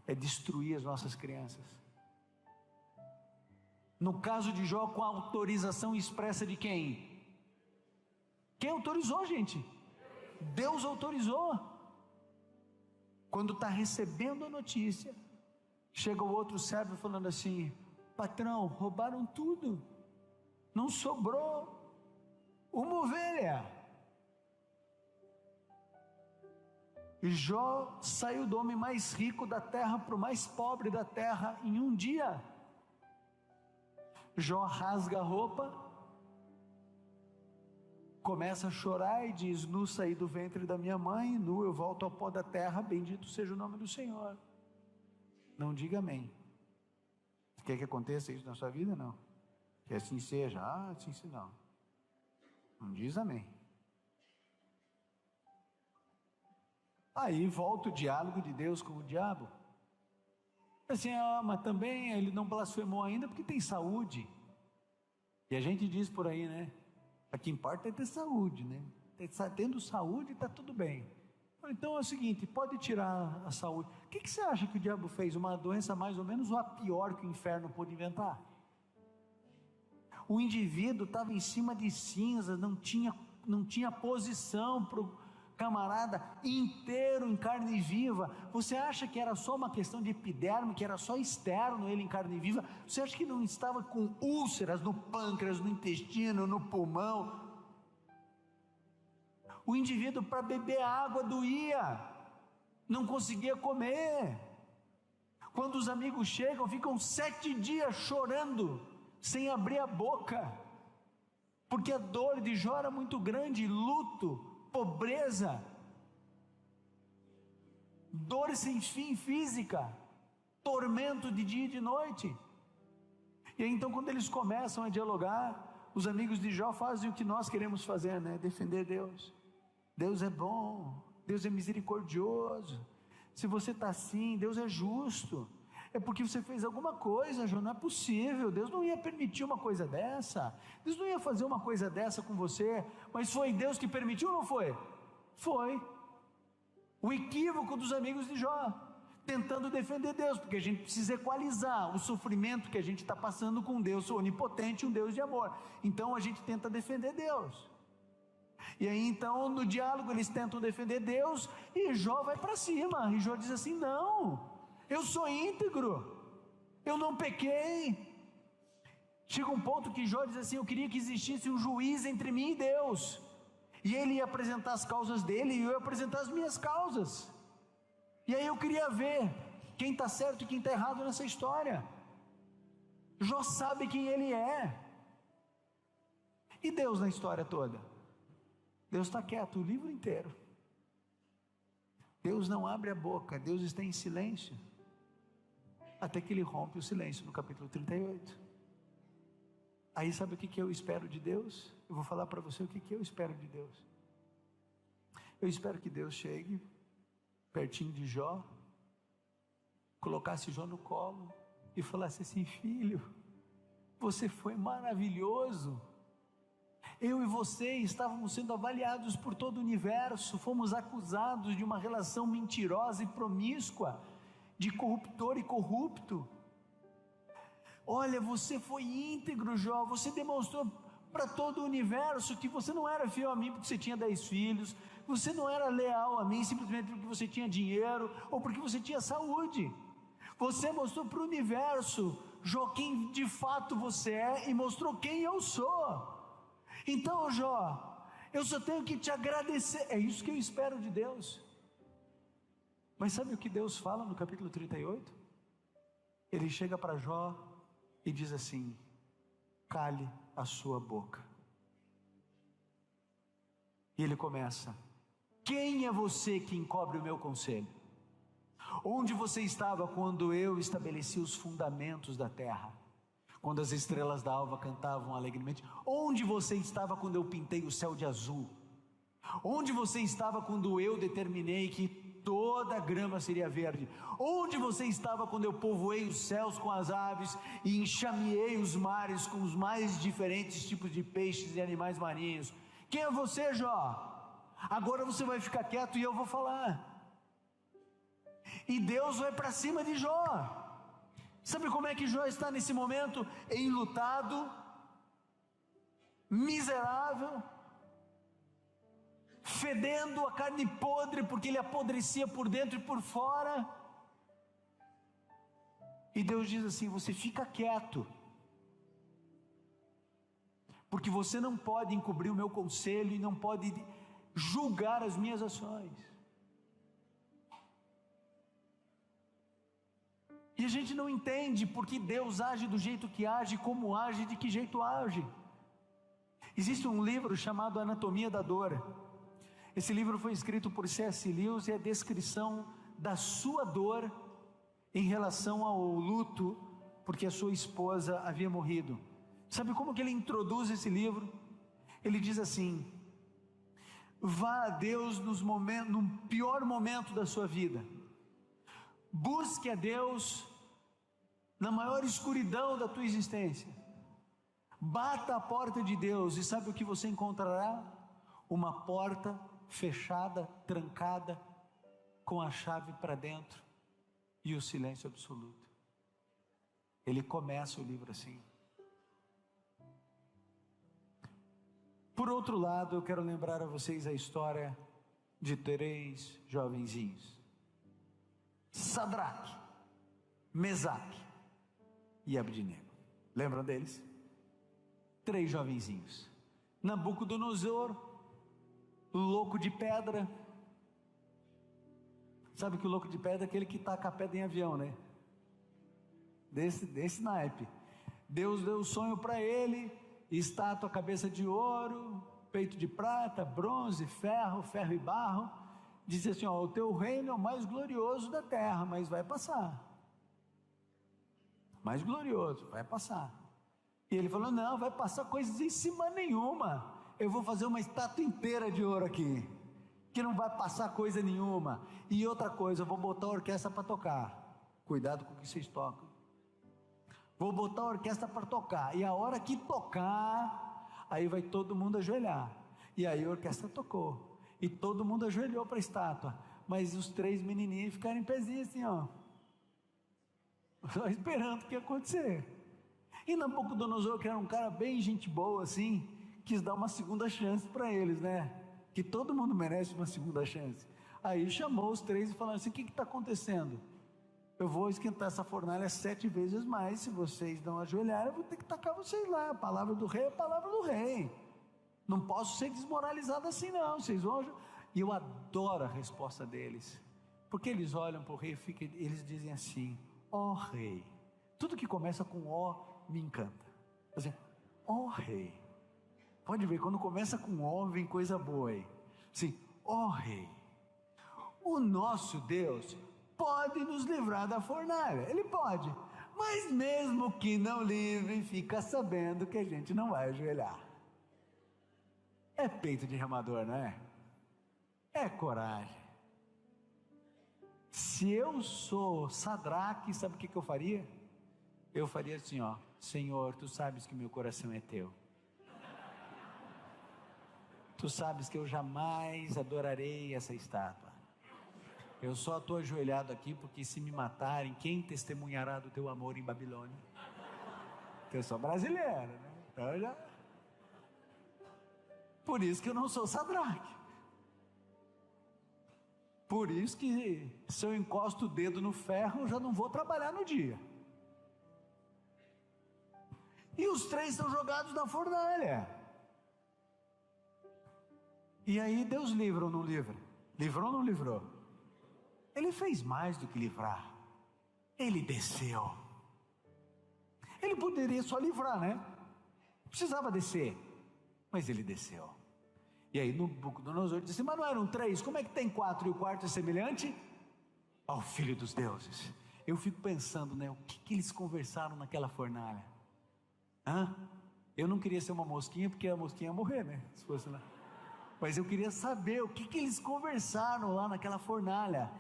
é destruir as nossas crianças. No caso de Jó, com a autorização expressa de quem? Quem autorizou, gente? Deus autorizou. Quando está recebendo a notícia, chega o outro servo falando assim: patrão, roubaram tudo, não sobrou uma ovelha. E Jó saiu do homem mais rico da terra para o mais pobre da terra em um dia. Jó rasga a roupa, começa a chorar e diz: nu saí do ventre da minha mãe, nu eu volto ao pó da terra, bendito seja o nome do Senhor. Não diga amém. Quer que aconteça isso na sua vida? Não. Que assim seja. Assim se não. Não diz amém. Aí volta o diálogo de Deus com o diabo. Assim, mas também ele não blasfemou ainda porque tem saúde. E a gente diz por aí, né? O que importa é ter saúde, né? Tendo saúde está tudo bem. Então é o seguinte, pode tirar a saúde. O que você acha que o diabo fez? Uma doença mais ou menos ou a pior que o inferno pôde inventar? O indivíduo estava em cima de cinzas, não tinha posição para o camarada inteiro em carne viva. Você acha que era só uma questão de epiderme, que era só externo ele em carne viva? Você acha que não estava com úlceras no pâncreas, no intestino, no pulmão? O indivíduo para beber água doía, não conseguia comer. Quando os amigos chegam, ficam 7 dias chorando, sem abrir a boca, porque a dor de Jó era muito grande, luto, pobreza, dor sem fim física, tormento de dia e de noite. E aí, então, quando eles começam a dialogar, os amigos de Jó fazem o que nós queremos fazer, né? Defender Deus. Deus é bom, Deus é misericordioso. Se você está assim, Deus é justo. É porque você fez alguma coisa, Jó, não é possível. Deus não ia permitir uma coisa dessa. Deus não ia fazer uma coisa dessa com você. Mas foi Deus que permitiu ou não foi? Foi. O equívoco dos amigos de Jó, tentando defender Deus, porque a gente precisa equalizar o sofrimento que a gente está passando com um Deus onipotente, um Deus de amor. Então a gente tenta defender Deus. E aí então no diálogo eles tentam defender Deus e Jó vai para cima. E Jó diz assim: não, eu sou íntegro, eu não pequei. Chega um ponto que Jó diz assim: eu queria que existisse um juiz entre mim e Deus, e ele ia apresentar as causas dele e eu ia apresentar as minhas causas, e aí eu queria ver quem está certo e quem está errado nessa história. Jó sabe quem ele é. E Deus na história toda? Deus está quieto o livro inteiro. Deus não abre a boca, Deus está em silêncio, até que ele rompe o silêncio no capítulo 38. Aí sabe o que eu espero de Deus? Eu vou falar para você o que eu espero de Deus. Eu espero que Deus chegue pertinho de Jó, colocasse Jó no colo e falasse assim: filho, você foi maravilhoso. Eu e você estávamos sendo avaliados por todo o universo, fomos acusados de uma relação mentirosa e promíscua, de corruptor e corrupto. Olha, você foi íntegro, Jó, você demonstrou para todo o universo que você não era fiel a mim porque você tinha 10 filhos, você não era leal a mim simplesmente porque você tinha dinheiro ou porque você tinha saúde. Você mostrou para o universo, Jó, quem de fato você é, e mostrou quem eu sou. Então, Jó, eu só tenho que te agradecer. É isso que eu espero de Deus. Mas sabe o que Deus fala no capítulo 38? Ele chega para Jó e diz assim: cale a sua boca. E ele começa: Quem é você que encobre o meu conselho? Onde você estava quando eu estabeleci os fundamentos da terra? Quando as estrelas da alva cantavam alegremente? Onde você estava quando eu pintei o céu de azul? Onde você estava quando eu determinei que toda a grama seria verde? Onde você estava quando eu povoei os céus com as aves e enxameei os mares com os mais diferentes tipos de peixes e animais marinhos? Quem é você, Jó? Agora você vai ficar quieto e eu vou falar. E Deus vai para cima de Jó. Sabe como é que Jó está nesse momento? Enlutado, miserável, fedendo a carne podre, porque ele apodrecia por dentro e por fora. E Deus diz assim: você fica quieto, porque você não pode encobrir o meu conselho e não pode julgar as minhas ações. E a gente não entende porque Deus age do jeito que age, como age, de que jeito age. Existe um livro chamado Anatomia da Dor. Esse livro foi escrito por C.S. Lewis e é a descrição da sua dor em relação ao luto, porque a sua esposa havia morrido. Sabe como que ele introduz esse livro? Ele diz assim: vá a Deus no pior momento da sua vida, busque a Deus na maior escuridão da tua existência, bata a porta de Deus, e sabe o que você encontrará? Uma porta fechada, trancada, com a chave para dentro e o silêncio absoluto. Ele começa o livro assim. Por outro lado, eu quero lembrar a vocês a história de 3 jovenzinhos: Sadraque, Mesaque e Abdinego. Lembram deles? 3 jovenzinhos. Nabucodonosor, louco de pedra. Sabe que o louco de pedra é aquele que taca a pedra em avião, né? Desse naipe. Deus deu o sonho para ele: estátua, cabeça de ouro, peito de prata, bronze, ferro e barro. Disse assim: ó, o teu reino é o mais glorioso da terra, mas vai passar. Mais glorioso, vai passar. E ele falou: não, vai passar coisas em cima nenhuma. Eu vou fazer uma estátua inteira de ouro aqui, que não vai passar coisa nenhuma. E outra coisa, eu vou botar a orquestra para tocar. Cuidado com o que vocês tocam. Vou botar a orquestra para tocar, e a hora que tocar, aí vai todo mundo ajoelhar. E aí a orquestra tocou, e todo mundo ajoelhou para a estátua, mas os 3 menininhos ficaram em pezinho assim, ó, só esperando o que ia acontecer. E Nabucodonosor, que era um cara bem gente boa assim, quis dar uma segunda chance para eles, né? Que todo mundo merece uma segunda chance. Aí chamou os 3 e falou assim: o que está acontecendo? Eu vou esquentar essa fornalha 7 vezes mais. Se vocês não ajoelharem, eu vou ter que tacar vocês lá. A palavra do rei é a palavra do rei. Não posso ser desmoralizado assim não. Vocês vão... E eu adoro a resposta deles, porque eles olham para o rei e eles dizem assim: ó rei. Tudo que começa com ó me encanta. Assim, ó rei. Pode ver, quando começa com ó, vem coisa boa aí. Sim, ó rei, o nosso Deus pode nos livrar da fornalha. Ele pode, mas mesmo que não livre, fica sabendo que a gente não vai ajoelhar. É peito de remador, não é? É coragem. Se eu sou Sadraque, sabe o que eu faria? Eu faria assim, ó: Senhor, tu sabes que meu coração é teu. Tu sabes que eu jamais adorarei essa estátua. Eu só estou ajoelhado aqui porque se me matarem, quem testemunhará do teu amor em Babilônia? Porque eu sou brasileiro, né? Então já... Por isso que eu não sou Sadraque. Por isso que se eu encosto o dedo no ferro, eu já não vou trabalhar no dia. E os 3 estão jogados na fornalha. E aí Deus livra ou não livra? Livrou ou não livrou? Ele fez mais do que livrar. Ele desceu. Ele poderia só livrar, né? Não precisava descer, mas ele desceu. E aí Nabucodonosor disse: mas não eram 3, como é que tem 4 e o quarto é semelhante ao Filho dos deuses? Eu fico pensando, né, o que eles conversaram naquela fornalha? Eu não queria ser uma mosquinha, porque a mosquinha ia morrer, né, se fosse lá. Mas eu queria saber o que eles conversaram lá naquela fornalha.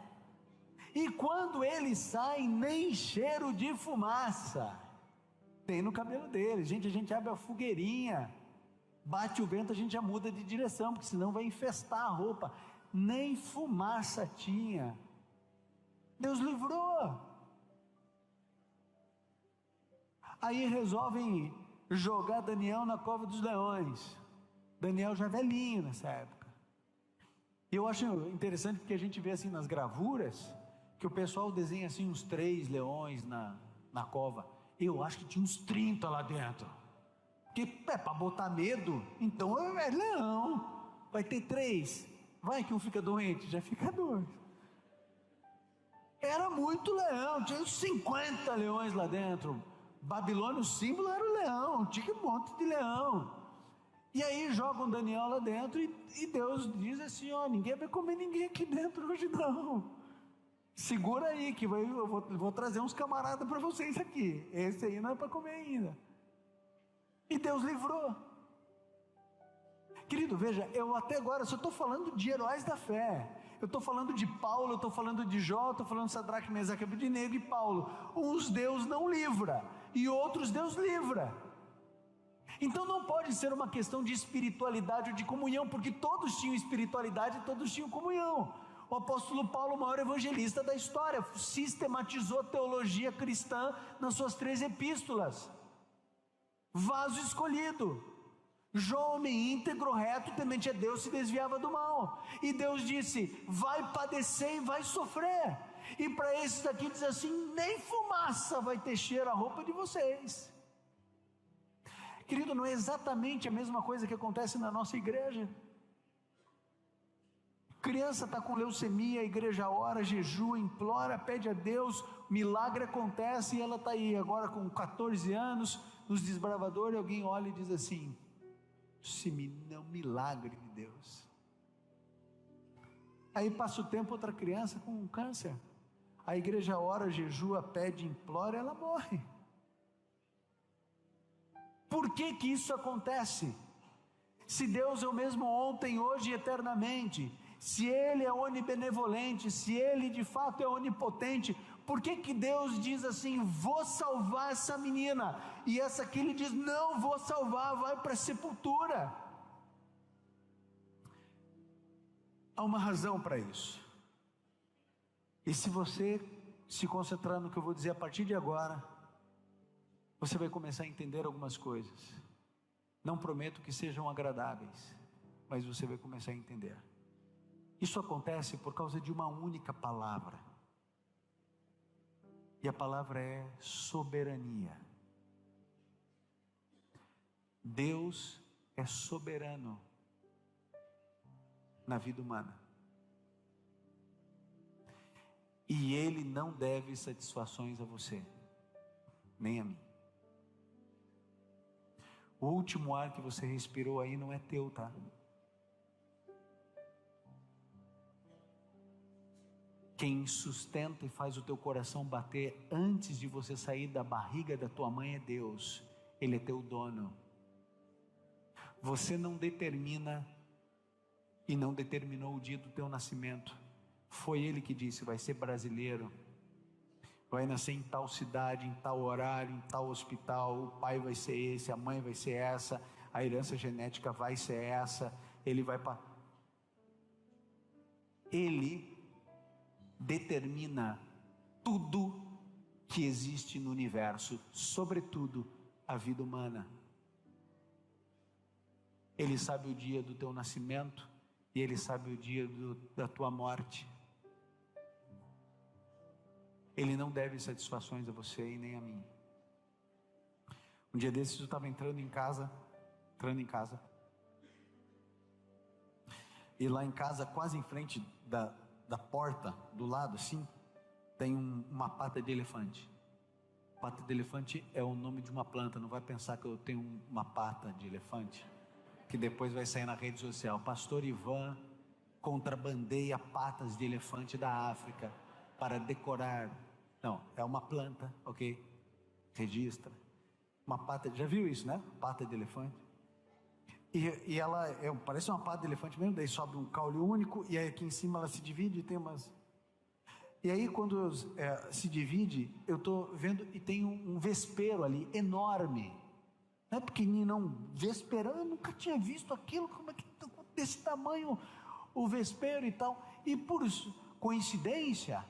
E quando eles saem, nem cheiro de fumaça tem no cabelo deles. Gente, a gente abre a fogueirinha, bate o vento, a gente já muda de direção, porque senão vai infestar a roupa. Nem fumaça tinha. Deus livrou. Aí resolvem jogar Daniel na cova dos leões. Daniel já velhinho nessa época. E eu acho interessante porque a gente vê assim nas gravuras, que o pessoal desenha assim uns 3 leões na cova. Eu acho que tinha uns 30 lá dentro. Porque para botar medo, então é leão. Vai ter 3. Vai que um fica doente, já fica 2. Era muito leão, tinha uns 50 leões lá dentro. Babilônia, o símbolo era o leão, tinha um monte de leão. E aí jogam Daniel lá dentro e Deus diz assim: ó, ninguém vai comer ninguém aqui dentro hoje não. Segura aí que eu vou trazer uns camaradas para vocês aqui. Esse aí não é para comer ainda. E Deus livrou. Querido, veja, eu até agora só estou falando de heróis da fé. Eu estou falando de Paulo, eu estou falando de Jó, estou falando de Sadraque, Mesaque, Abednego e Paulo. Uns Deus não livra e outros Deus livra. Então não pode ser uma questão de espiritualidade ou de comunhão, porque todos tinham espiritualidade e todos tinham comunhão. O apóstolo Paulo, o maior evangelista da história, sistematizou a teologia cristã nas suas 3 epístolas. Vaso escolhido. Jó, homem íntegro, reto, temente a Deus, se desviava do mal. E Deus disse: vai padecer e vai sofrer. E para esses aqui diz assim: nem fumaça vai ter cheiro a roupa de vocês. Querido, não é exatamente a mesma coisa que acontece na nossa igreja? Criança está com leucemia, a igreja ora, jejua, implora, pede a Deus, milagre acontece e ela está aí agora com 14 anos, nos desbravadores, alguém olha e diz assim: esse menino é um milagre de Deus. Aí passa o tempo, outra criança com câncer, a igreja ora, jejua, pede, implora, ela morre. Por que que isso acontece? Se Deus é o mesmo ontem, hoje e eternamente, se Ele é onibenevolente, se Ele de fato é onipotente, por que que Deus diz assim: vou salvar essa menina, e essa aqui Ele diz: não vou salvar, vai para a sepultura? Há uma razão para isso. E se você se concentrar no que eu vou dizer a partir de agora, você vai começar a entender algumas coisas. Não prometo que sejam agradáveis, mas você vai começar a entender. Isso acontece por causa de uma única palavra. E a palavra é soberania. Deus é soberano na vida humana. E Ele não deve satisfações a você, nem a mim. O último ar que você respirou aí não é teu, tá? Quem sustenta e faz o teu coração bater antes de você sair da barriga da tua mãe é Deus. Ele é teu dono. Você não determina e não determinou o dia do teu nascimento. Foi Ele que disse: vai ser brasileiro, vai nascer em tal cidade, em tal horário, em tal hospital, o pai vai ser esse, a mãe vai ser essa, a herança genética vai ser essa, ele vai para... Ele determina tudo que existe no universo, sobretudo a vida humana. Ele sabe o dia do teu nascimento e Ele sabe o dia da tua morte. Ele não deve satisfações a você e nem a mim. Um dia desses eu estava entrando em casa, e lá em casa, quase em frente da porta, do lado assim, tem uma pata de elefante. Pata de elefante é o nome de uma planta, não vai pensar que eu tenho uma pata de elefante. que depois vai sair na rede social. Pastor Ivan contrabandeia patas de elefante da África para decorar. Não, é uma planta, ok? Registra. Uma pata, já viu isso, né? Pata de elefante. E ela parece uma pata de elefante mesmo, daí sobe um caule único, e aí aqui em cima ela se divide e tem umas... E aí quando se divide, eu estou vendo, e tem um vespeiro ali, enorme. Não é pequenininho não, vesperão, eu nunca tinha visto aquilo, como é que desse tamanho o vespeiro e tal. E por coincidência,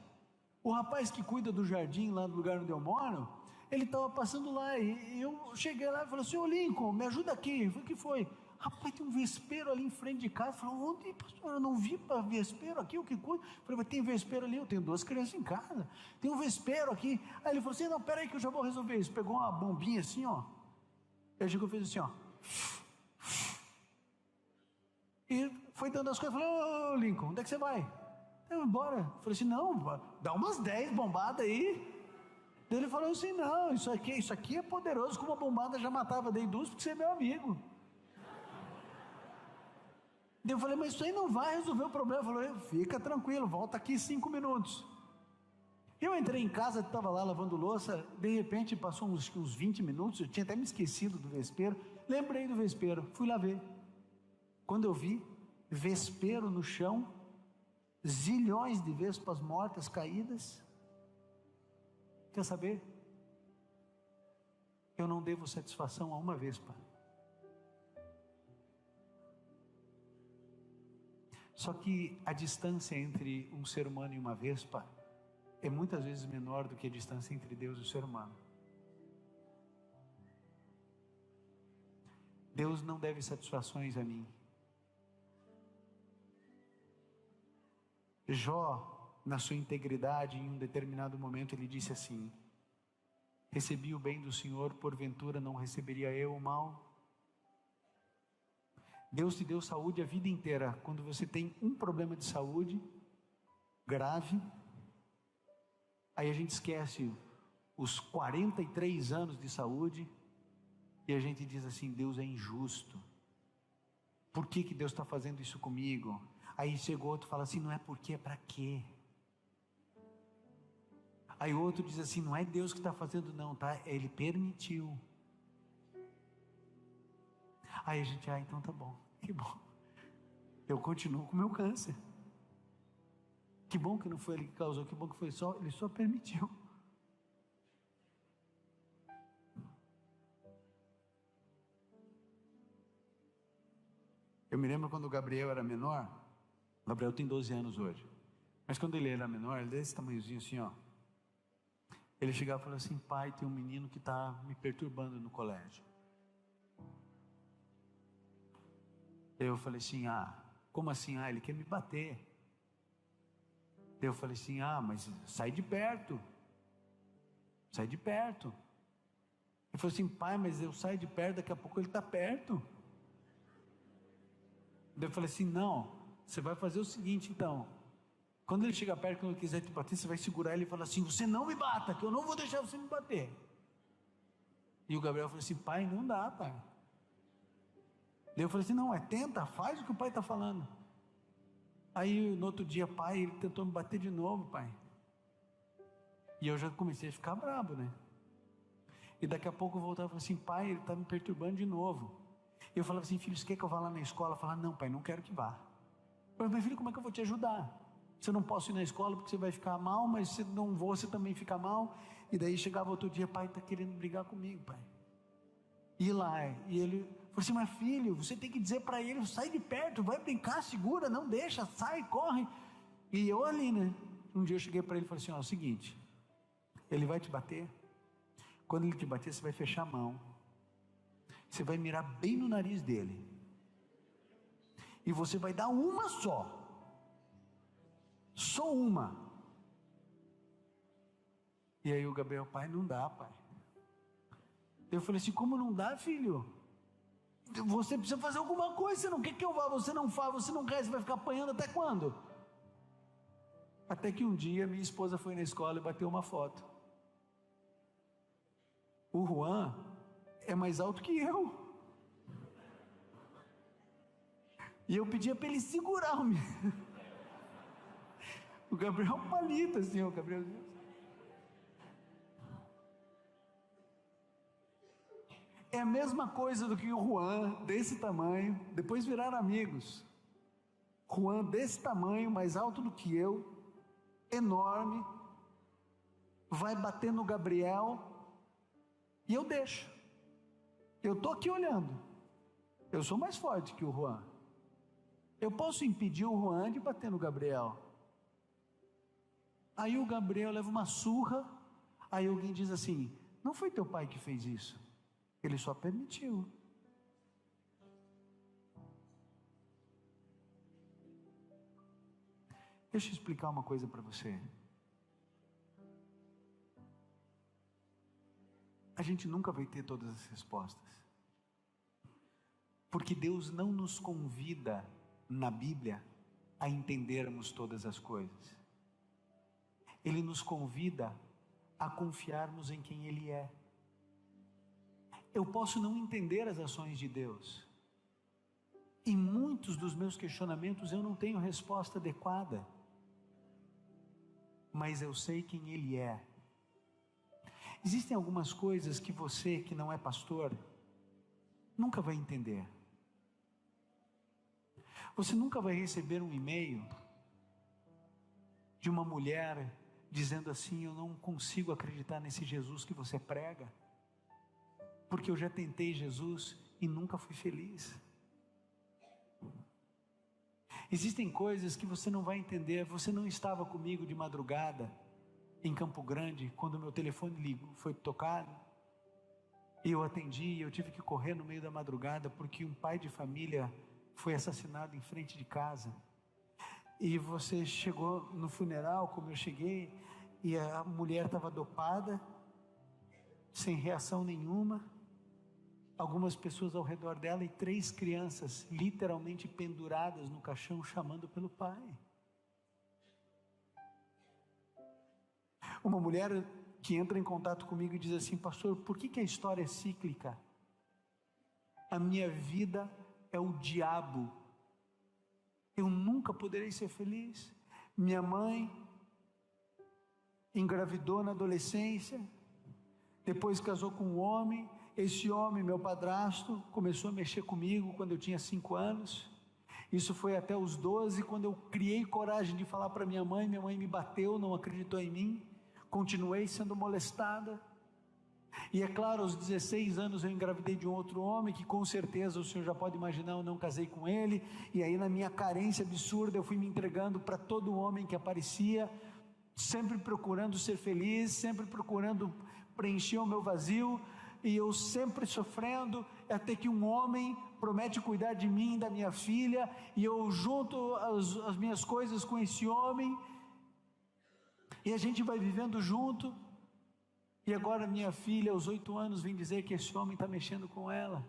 o rapaz que cuida do jardim lá no lugar onde eu moro, ele estava passando lá, e eu cheguei lá e falei assim: ô Lincoln, me ajuda aqui. Eu falei: o que foi? Rapaz, tem um vespeiro ali em frente de casa. Eu falei: onde, pastor? Eu não vi para vespeiro aqui, o que cuida? Eu falei: mas tem vespeiro ali, eu tenho 2 crianças em casa, tem um vespeiro aqui. Aí ele falou assim: não, peraí que eu já vou resolver isso. Pegou uma bombinha assim, ó, ele chegou e fez assim, ó, e foi dando as coisas. Eu falei: ô Lincoln, onde é que você vai? Eu vou embora. Eu falei assim: não, dá umas 10 bombadas aí. Ele falou assim: não, isso aqui é poderoso, como a bombada já matava, dei 2 porque você é meu amigo. Eu falei: mas isso aí não vai resolver o problema. Ele falou: fica tranquilo, volta aqui 5 minutos. Eu entrei em casa, estava lá lavando louça, de repente passou uns 20 minutos, eu tinha até me esquecido do vespeiro, lembrei do vespeiro, fui lá ver. Quando eu vi, vespeiro no chão, zilhões de vespas mortas, caídas. Quer saber? Eu não devo satisfação a uma vespa. Só que a distância entre um ser humano e uma vespa é muitas vezes menor do que a distância entre Deus e o ser humano. Deus não deve satisfações a mim. Jó, na sua integridade, em um determinado momento, ele disse assim: recebi o bem do Senhor, porventura não receberia eu o mal? Deus te deu saúde a vida inteira. Quando você tem um problema de saúde grave, aí a gente esquece os 43 anos de saúde e a gente diz assim: Deus é injusto. Por que Deus está fazendo isso comigo? Aí chegou outro e fala assim: não é porque, é para quê? Aí outro diz assim: não é Deus que está fazendo não, tá? Ele permitiu. Aí a gente: então tá bom, que bom, eu continuo com o meu câncer. Que bom que não foi ele que causou, que bom que ele só permitiu. Eu me lembro quando o Gabriel era menor. O Gabriel tem 12 anos hoje, mas quando ele era menor, ele desse tamanhozinho assim, ó, ele chegava e falava assim: pai, tem um menino que está me perturbando no colégio. Eu falei assim: como assim? Ele quer me bater. Eu falei assim: mas sai de perto. Sai de perto. Ele falou assim: pai, mas eu saio de perto, daqui a pouco ele está perto. Eu falei assim: não, você vai fazer o seguinte então. Quando ele chegar perto, quando ele quiser te bater, você vai segurar ele e falar assim: você não me bata, que eu não vou deixar você me bater. E o Gabriel falou assim: pai, não dá, pai. Eu falei assim: não, tenta, faz o que o pai está falando. Aí no outro dia, pai, ele tentou me bater de novo, pai. E eu já comecei a ficar bravo, né? E daqui a pouco eu voltava e falava assim: pai, ele está me perturbando de novo. Eu falava assim: filho, você quer que eu vá lá na escola? Eu falava: não, pai, não quero que vá. Eu falei: meu filho, como é que eu vou te ajudar? Se eu não posso ir na escola porque você vai ficar mal, mas se não vou, você também fica mal. E daí chegava outro dia: pai, está querendo brigar comigo, pai. E lá, e ele falou assim: mas filho, você tem que dizer para ele: sai de perto, vai brincar, segura, não deixa, sai, corre. E eu ali, né? Um dia eu cheguei para ele e falei assim: é o seguinte, ele vai te bater. Quando ele te bater, você vai fechar a mão, você vai mirar bem no nariz dele, e você vai dar uma só uma. E aí o Gabriel: pai, não dá, pai. Eu falei assim: como não dá, filho? Você precisa fazer alguma coisa. Você não quer que eu vá, você não faz, você não quer, você vai ficar apanhando até quando? Até que um dia minha esposa foi na escola e bateu uma foto. O Juan é mais alto que eu. E eu pedia para ele segurar o menino. O Gabriel palito assim, o Gabriel. É a mesma coisa do que o Juan, desse tamanho, depois viraram amigos. Juan desse tamanho, mais alto do que eu, enorme, vai bater no Gabriel, e eu deixo. Eu estou aqui olhando. Eu sou mais forte que o Juan. Eu posso impedir o Juan de bater no Gabriel. Aí o Gabriel leva uma surra, aí alguém diz assim: não foi teu pai que fez isso, ele só permitiu. Deixa eu explicar uma coisa para você. A gente nunca vai ter todas as respostas, porque Deus não nos convida na Bíblia a entendermos todas as coisas. Ele nos convida a confiarmos em quem Ele é. Eu posso não entender as ações de Deus, e muitos dos meus questionamentos eu não tenho resposta adequada, mas eu sei quem Ele é. Existem algumas coisas que você, que não é pastor, nunca vai entender. Você nunca vai receber um e-mail de uma mulher dizendo assim: eu não consigo acreditar nesse Jesus que você prega, porque eu já tentei Jesus e nunca fui feliz. Existem coisas que você não vai entender. Você não estava comigo de madrugada em Campo Grande quando meu telefone foi tocado e eu atendi, e eu tive que correr no meio da madrugada porque um pai de família foi assassinado em frente de casa. E você chegou no funeral como eu cheguei, e a mulher estava dopada, sem reação nenhuma, algumas pessoas ao redor dela e 3 crianças literalmente penduradas no caixão chamando pelo pai. Uma mulher que entra em contato comigo e diz assim: pastor, por que a história é cíclica? A minha vida é o diabo, eu nunca poderei ser feliz. Minha mãe engravidou na adolescência, depois casou com um homem. Esse homem, meu padrasto, começou a mexer comigo quando eu tinha 5 anos. Isso foi até os 12, quando eu criei coragem de falar para minha mãe me bateu, não acreditou em mim. Continuei sendo molestada. E é claro, aos 16 anos eu engravidei de um outro homem, que com certeza o senhor já pode imaginar, eu não casei com ele. E aí, na minha carência absurda, eu fui me entregando para todo homem que aparecia, sempre procurando ser feliz, sempre procurando preencher o meu vazio, e eu sempre sofrendo, até que um homem promete cuidar de mim e da minha filha, e eu junto as minhas coisas com esse homem, e a gente vai vivendo junto. E agora minha filha, aos 8 anos, vem dizer que esse homem está mexendo com ela.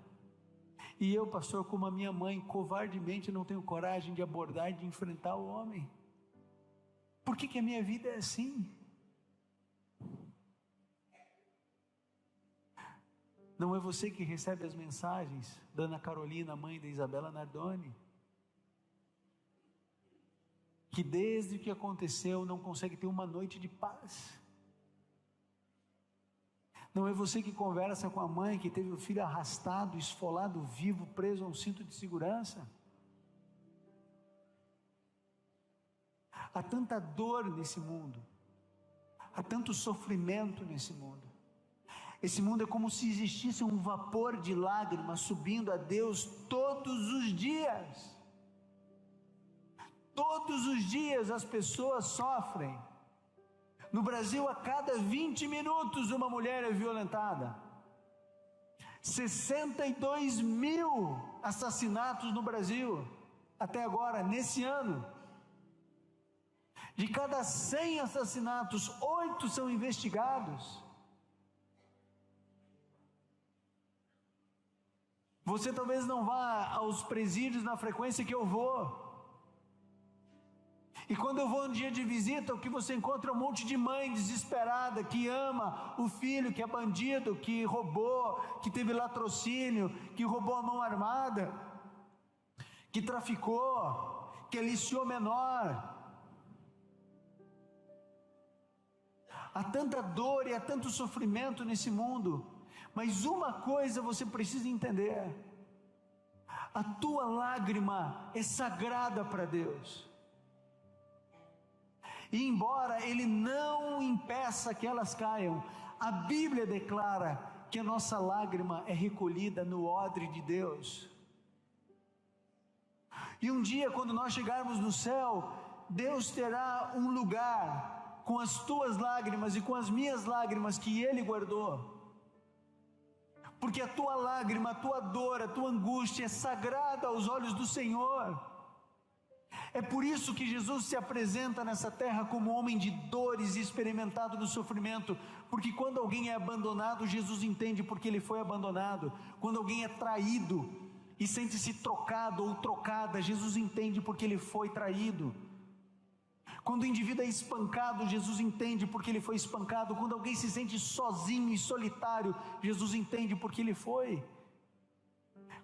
E eu, pastor, como a minha mãe, covardemente não tenho coragem de abordar e de enfrentar o homem. Por que a minha vida é assim? Não é você que recebe as mensagens da Ana Carolina, mãe da Isabela Nardoni, que desde que aconteceu não consegue ter uma noite de paz? Não é você que conversa com a mãe que teve o filho arrastado, esfolado vivo, preso a um cinto de segurança? Há tanta dor nesse mundo, há tanto sofrimento nesse mundo. Esse mundo é como se existisse um vapor de lágrimas subindo a Deus todos os dias. Todos os dias as pessoas sofrem. No Brasil, a cada 20 minutos uma mulher é violentada. 62 mil assassinatos no Brasil até agora, nesse ano. De cada 100 assassinatos, 8 são investigados. Você talvez não vá aos presídios na frequência que eu vou. E quando eu vou um dia de visita, o que você encontra é um monte de mãe desesperada, que ama o filho, que é bandido, que roubou, que teve latrocínio, que roubou a mão armada, que traficou, que aliciou menor. Há tanta dor e há tanto sofrimento nesse mundo, mas uma coisa você precisa entender: a tua lágrima é sagrada para Deus, e embora Ele não impeça que elas caiam, a Bíblia declara que a nossa lágrima é recolhida no odre de Deus. E um dia, quando nós chegarmos no céu, Deus terá um lugar com as tuas lágrimas e com as minhas lágrimas que Ele guardou, porque a tua lágrima, a tua dor, a tua angústia é sagrada aos olhos do Senhor. É por isso que Jesus se apresenta nessa terra como homem de dores e experimentado no sofrimento, porque quando alguém é abandonado, Jesus entende porque ele foi abandonado. Quando alguém é traído e sente-se trocado ou trocada, Jesus entende porque ele foi traído. Quando o indivíduo é espancado, Jesus entende porque ele foi espancado. Quando alguém se sente sozinho e solitário, Jesus entende porque ele foi.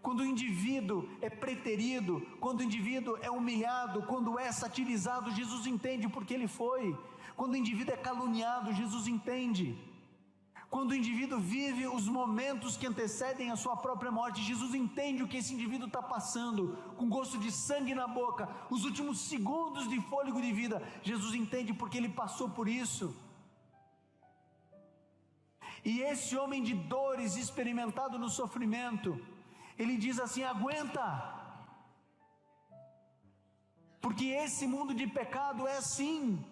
Quando o indivíduo é preterido, quando o indivíduo é humilhado, quando é satirizado, Jesus entende porque ele foi. Quando o indivíduo é caluniado, Jesus entende. Quando o indivíduo vive os momentos que antecedem a sua própria morte, Jesus entende o que esse indivíduo está passando, com gosto de sangue na boca, os últimos segundos de fôlego de vida. Jesus entende porque ele passou por isso. E esse homem de dores, experimentado no sofrimento, ele diz assim: aguenta, porque esse mundo de pecado é assim.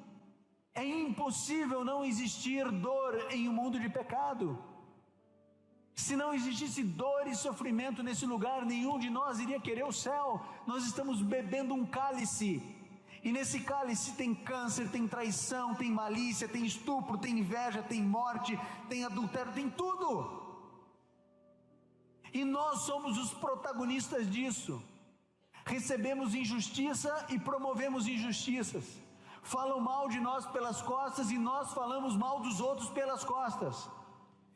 É impossível não existir dor em um mundo de pecado. Se não existisse dor e sofrimento nesse lugar, nenhum de nós iria querer o céu. Nós estamos bebendo um cálice, e nesse cálice tem câncer, tem traição, tem malícia, tem estupro, tem inveja, tem morte, tem adultério, tem tudo. E nós somos os protagonistas disso. Recebemos injustiça e promovemos injustiças. Falam mal de nós pelas costas e nós falamos mal dos outros pelas costas.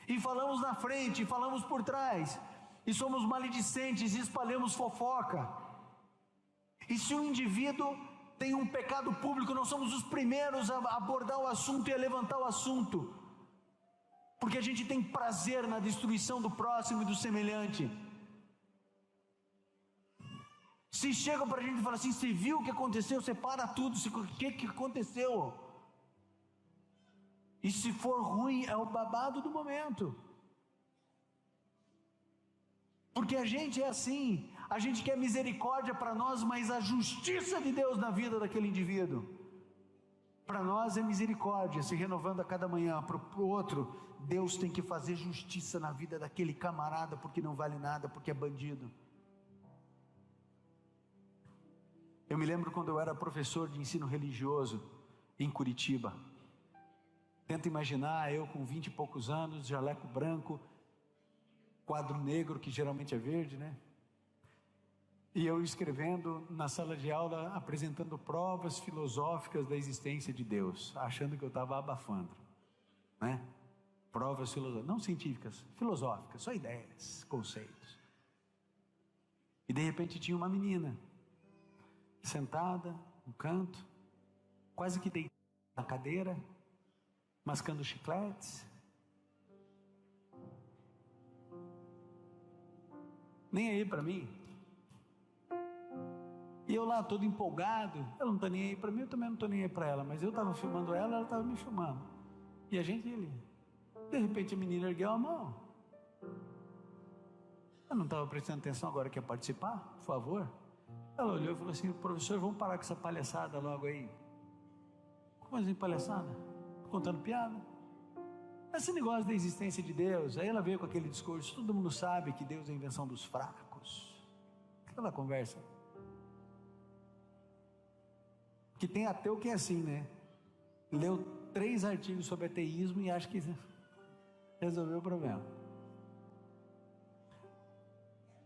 E falamos na frente, e falamos por trás. E somos maledicentes e espalhamos fofoca. E se um indivíduo tem um pecado público, nós somos os primeiros a abordar o assunto e a levantar o assunto. Porque a gente tem prazer na destruição do próximo e do semelhante. Se chegam para a gente e falam assim: você viu o que aconteceu? Você para tudo, o que aconteceu? E se for ruim, é o babado do momento. Porque a gente é assim, a gente quer misericórdia para nós, mas a justiça de Deus na vida daquele indivíduo, para nós é misericórdia, se renovando a cada manhã. Para o outro, Deus tem que fazer justiça na vida daquele camarada, porque não vale nada, porque é bandido. Eu me lembro quando eu era professor de ensino religioso em Curitiba. Tenta imaginar eu com 20 e poucos anos, jaleco branco, quadro negro, que geralmente é verde, né? E eu escrevendo na sala de aula, apresentando provas filosóficas da existência de Deus, achando que eu estava abafando, né? Provas filosóficas, não científicas, filosóficas, só ideias, conceitos. E de repente tinha uma menina sentada no canto, quase que deitada na cadeira, mascando chicletes, nem aí para mim. E eu lá todo empolgado, ela não está nem aí para mim, eu também não estou nem aí para ela, mas eu estava filmando ela, ela estava me filmando, e a gente ali, de repente a menina ergueu a mão. Eu não estava prestando atenção, agora quer participar, por favor? Ela olhou e falou assim: professor, vamos parar com essa palhaçada logo aí. Como assim palhaçada? Contando piada? Esse negócio da existência de Deus. Aí ela veio com aquele discurso: todo mundo sabe que Deus é a invenção dos fracos. Aquela conversa. Que tem ateu que é assim, né? Leu 3 artigos sobre ateísmo e acha que resolveu o problema.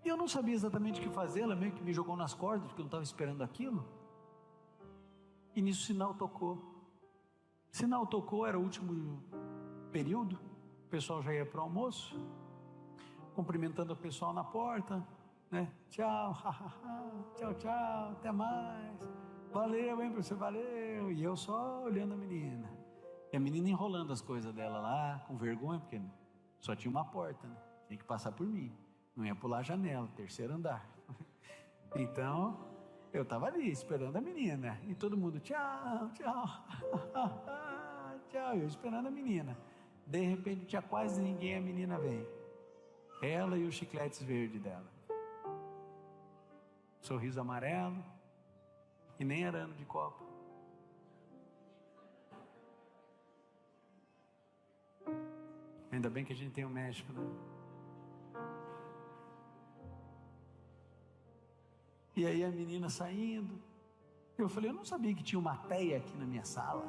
E eu não sabia exatamente o que fazer, ela meio que me jogou nas cordas, porque eu não estava esperando aquilo. E nisso o sinal tocou. O sinal tocou, era o último período, o pessoal já ia para o almoço, cumprimentando o pessoal na porta, né? Tchau, tchau, tchau, até mais. Valeu, hein, professor, valeu. E eu só olhando a menina. E a menina enrolando as coisas dela lá, com vergonha, porque só tinha uma porta, né? Tinha que passar por mim. Não ia pular a janela, 3º andar. Então, eu estava ali, esperando a menina. E todo mundo, tchau, tchau, tchau. Eu esperando a menina. De repente, tinha quase ninguém, a menina vem. Ela e os chicletes verdes dela. Sorriso amarelo. E nem era ano de Copa. Ainda bem que a gente tem o México, né? E aí a menina saindo. Eu falei, eu não sabia que tinha uma teia aqui na minha sala.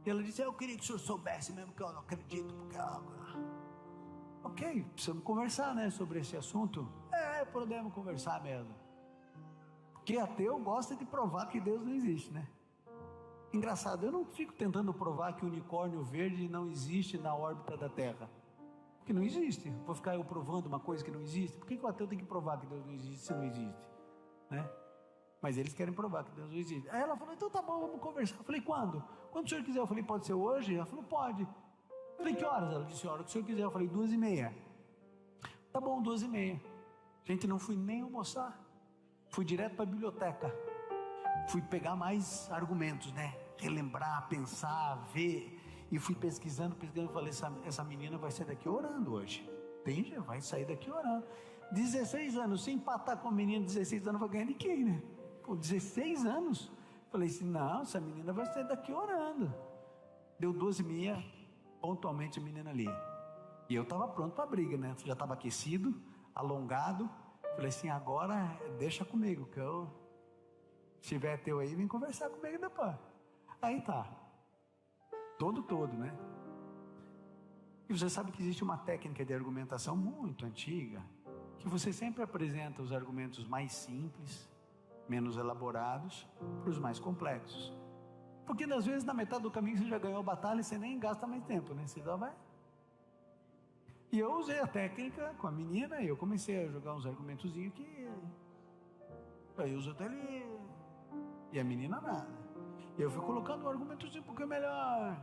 E ela disse, eu queria que o senhor soubesse mesmo que eu não acredito, porque... Ok, precisamos conversar, né, sobre esse assunto. Podemos conversar mesmo. Porque ateu gosta de provar que Deus não existe, né? Engraçado, eu não fico tentando provar que o unicórnio verde não existe na órbita da Terra. Porque não existe. Vou ficar eu provando uma coisa que não existe. Por que o ateu tem que provar que Deus não existe se não existe? Né? Mas eles querem provar que Deus não existe. Aí ela falou, então tá bom, vamos conversar. Eu falei, quando? Quando o senhor quiser. Eu falei, pode ser hoje? Ela falou, pode. Eu falei, que horas? Ela disse, a hora que o senhor quiser. Eu falei, 2h30. Tá bom, 2h30. Gente, não fui nem almoçar. Fui direto para a biblioteca. Fui pegar mais argumentos, né? Relembrar, pensar, ver. E fui pesquisando. Falei, essa menina vai sair daqui orando hoje. Entende? Vai sair daqui orando. 16 anos, se empatar com a menina de 16 anos, vai ganhar de quem, né? Pô, 16 anos. Falei assim, não, essa menina vai sair daqui orando. Deu 2h30, pontualmente a menina ali. E eu estava pronto para a briga, né? Já estava aquecido, alongado. Falei assim, agora deixa comigo, que eu... Se tiver teu aí, vem conversar comigo depois. Aí tá. Todo, né? E você sabe que existe uma técnica de argumentação muito antiga, que você sempre apresenta os argumentos mais simples, menos elaborados, para os mais complexos. Porque às vezes na metade do caminho você já ganhou a batalha e você nem gasta mais tempo, né? Você só vai. E eu usei a técnica com a menina e eu comecei a jogar uns argumentozinhos que... Aí eu uso até ali. E a menina nada. E eu fui colocando um argumentozinho um pouquinho melhor.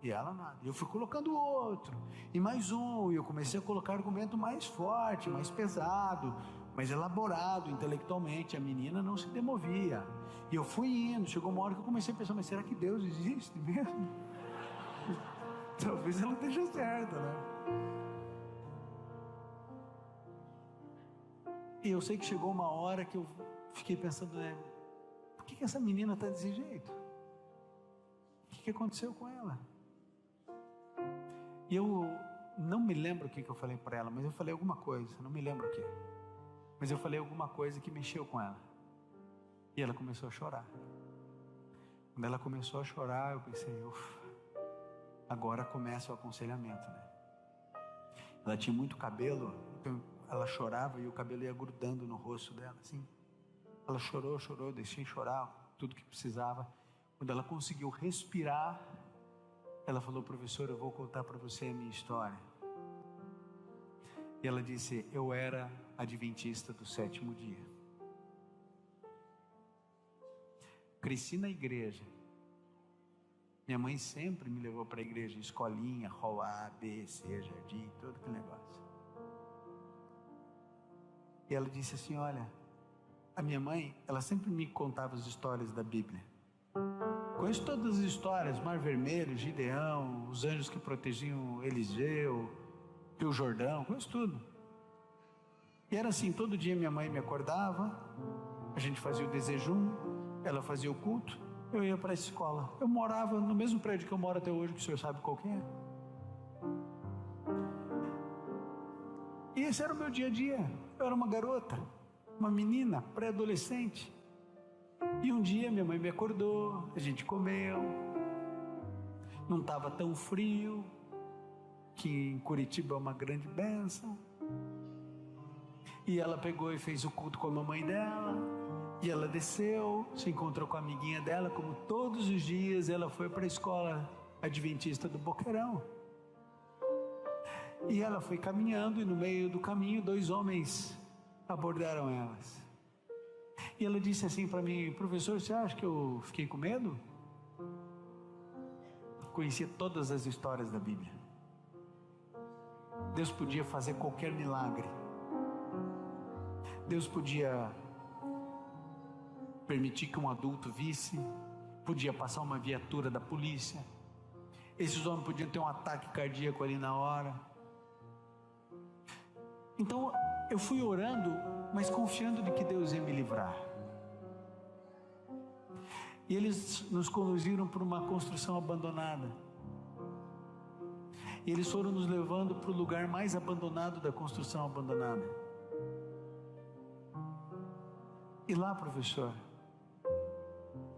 E ela nada. E eu fui colocando outro. E mais um. E eu comecei a colocar argumento mais forte, mais pesado, mais elaborado intelectualmente. A menina não se demovia. E eu fui indo. Chegou uma hora que eu comecei a pensar, mas será que Deus existe mesmo? Talvez ela esteja certa, né? E eu sei que chegou uma hora que eu fiquei pensando, né? Por que essa menina está desse jeito? O que aconteceu com ela? E eu não me lembro o que eu falei para ela, mas eu falei alguma coisa, não me lembro o que. Mas eu falei alguma coisa que mexeu com ela. E ela começou a chorar. Quando ela começou a chorar, eu pensei, ufa, agora começa o aconselhamento, né? Ela tinha muito cabelo, então ela chorava e o cabelo ia grudando no rosto dela, assim. Ela chorou, deixei chorar, tudo que precisava. Quando ela conseguiu respirar, ela falou, professor, eu vou contar para você a minha história. E ela disse, eu era adventista do 7º dia. Cresci na igreja. Minha mãe sempre me levou para a igreja, escolinha, rol A, B, C, jardim, todo aquele negócio. E ela disse assim, olha, a minha mãe, ela sempre me contava as histórias da Bíblia. Conheço todas as histórias, Mar Vermelho, Gideão, os anjos que protegiam Eliseu, Rio Jordão, conheço tudo. E era assim, todo dia minha mãe me acordava, a gente fazia o desejum, ela fazia o culto, eu ia para a escola. Eu morava no mesmo prédio que eu moro até hoje, que o senhor sabe qual que é. E esse era o meu dia a dia. Eu era uma garota, uma menina, pré-adolescente. E um dia minha mãe me acordou, a gente comeu. Não estava tão frio, que em Curitiba é uma grande bênção. E ela pegou e fez o culto com a mamãe dela. E ela desceu, se encontrou com a amiguinha dela, como todos os dias ela foi para a escola adventista do Boqueirão. E ela foi caminhando e no meio do caminho 2 homens abordaram elas. E ela disse assim para mim: professor, você acha que eu fiquei com medo? Conhecia todas as histórias da Bíblia. Deus podia fazer qualquer milagre. Deus podia permitir que um adulto visse, podia passar uma viatura da polícia, esses homens podiam ter um ataque cardíaco ali na hora. Então eu fui orando, mas confiando de que Deus ia me livrar. E eles nos conduziram para uma construção abandonada. E eles foram nos levando para o lugar mais abandonado da construção abandonada. E lá, professor,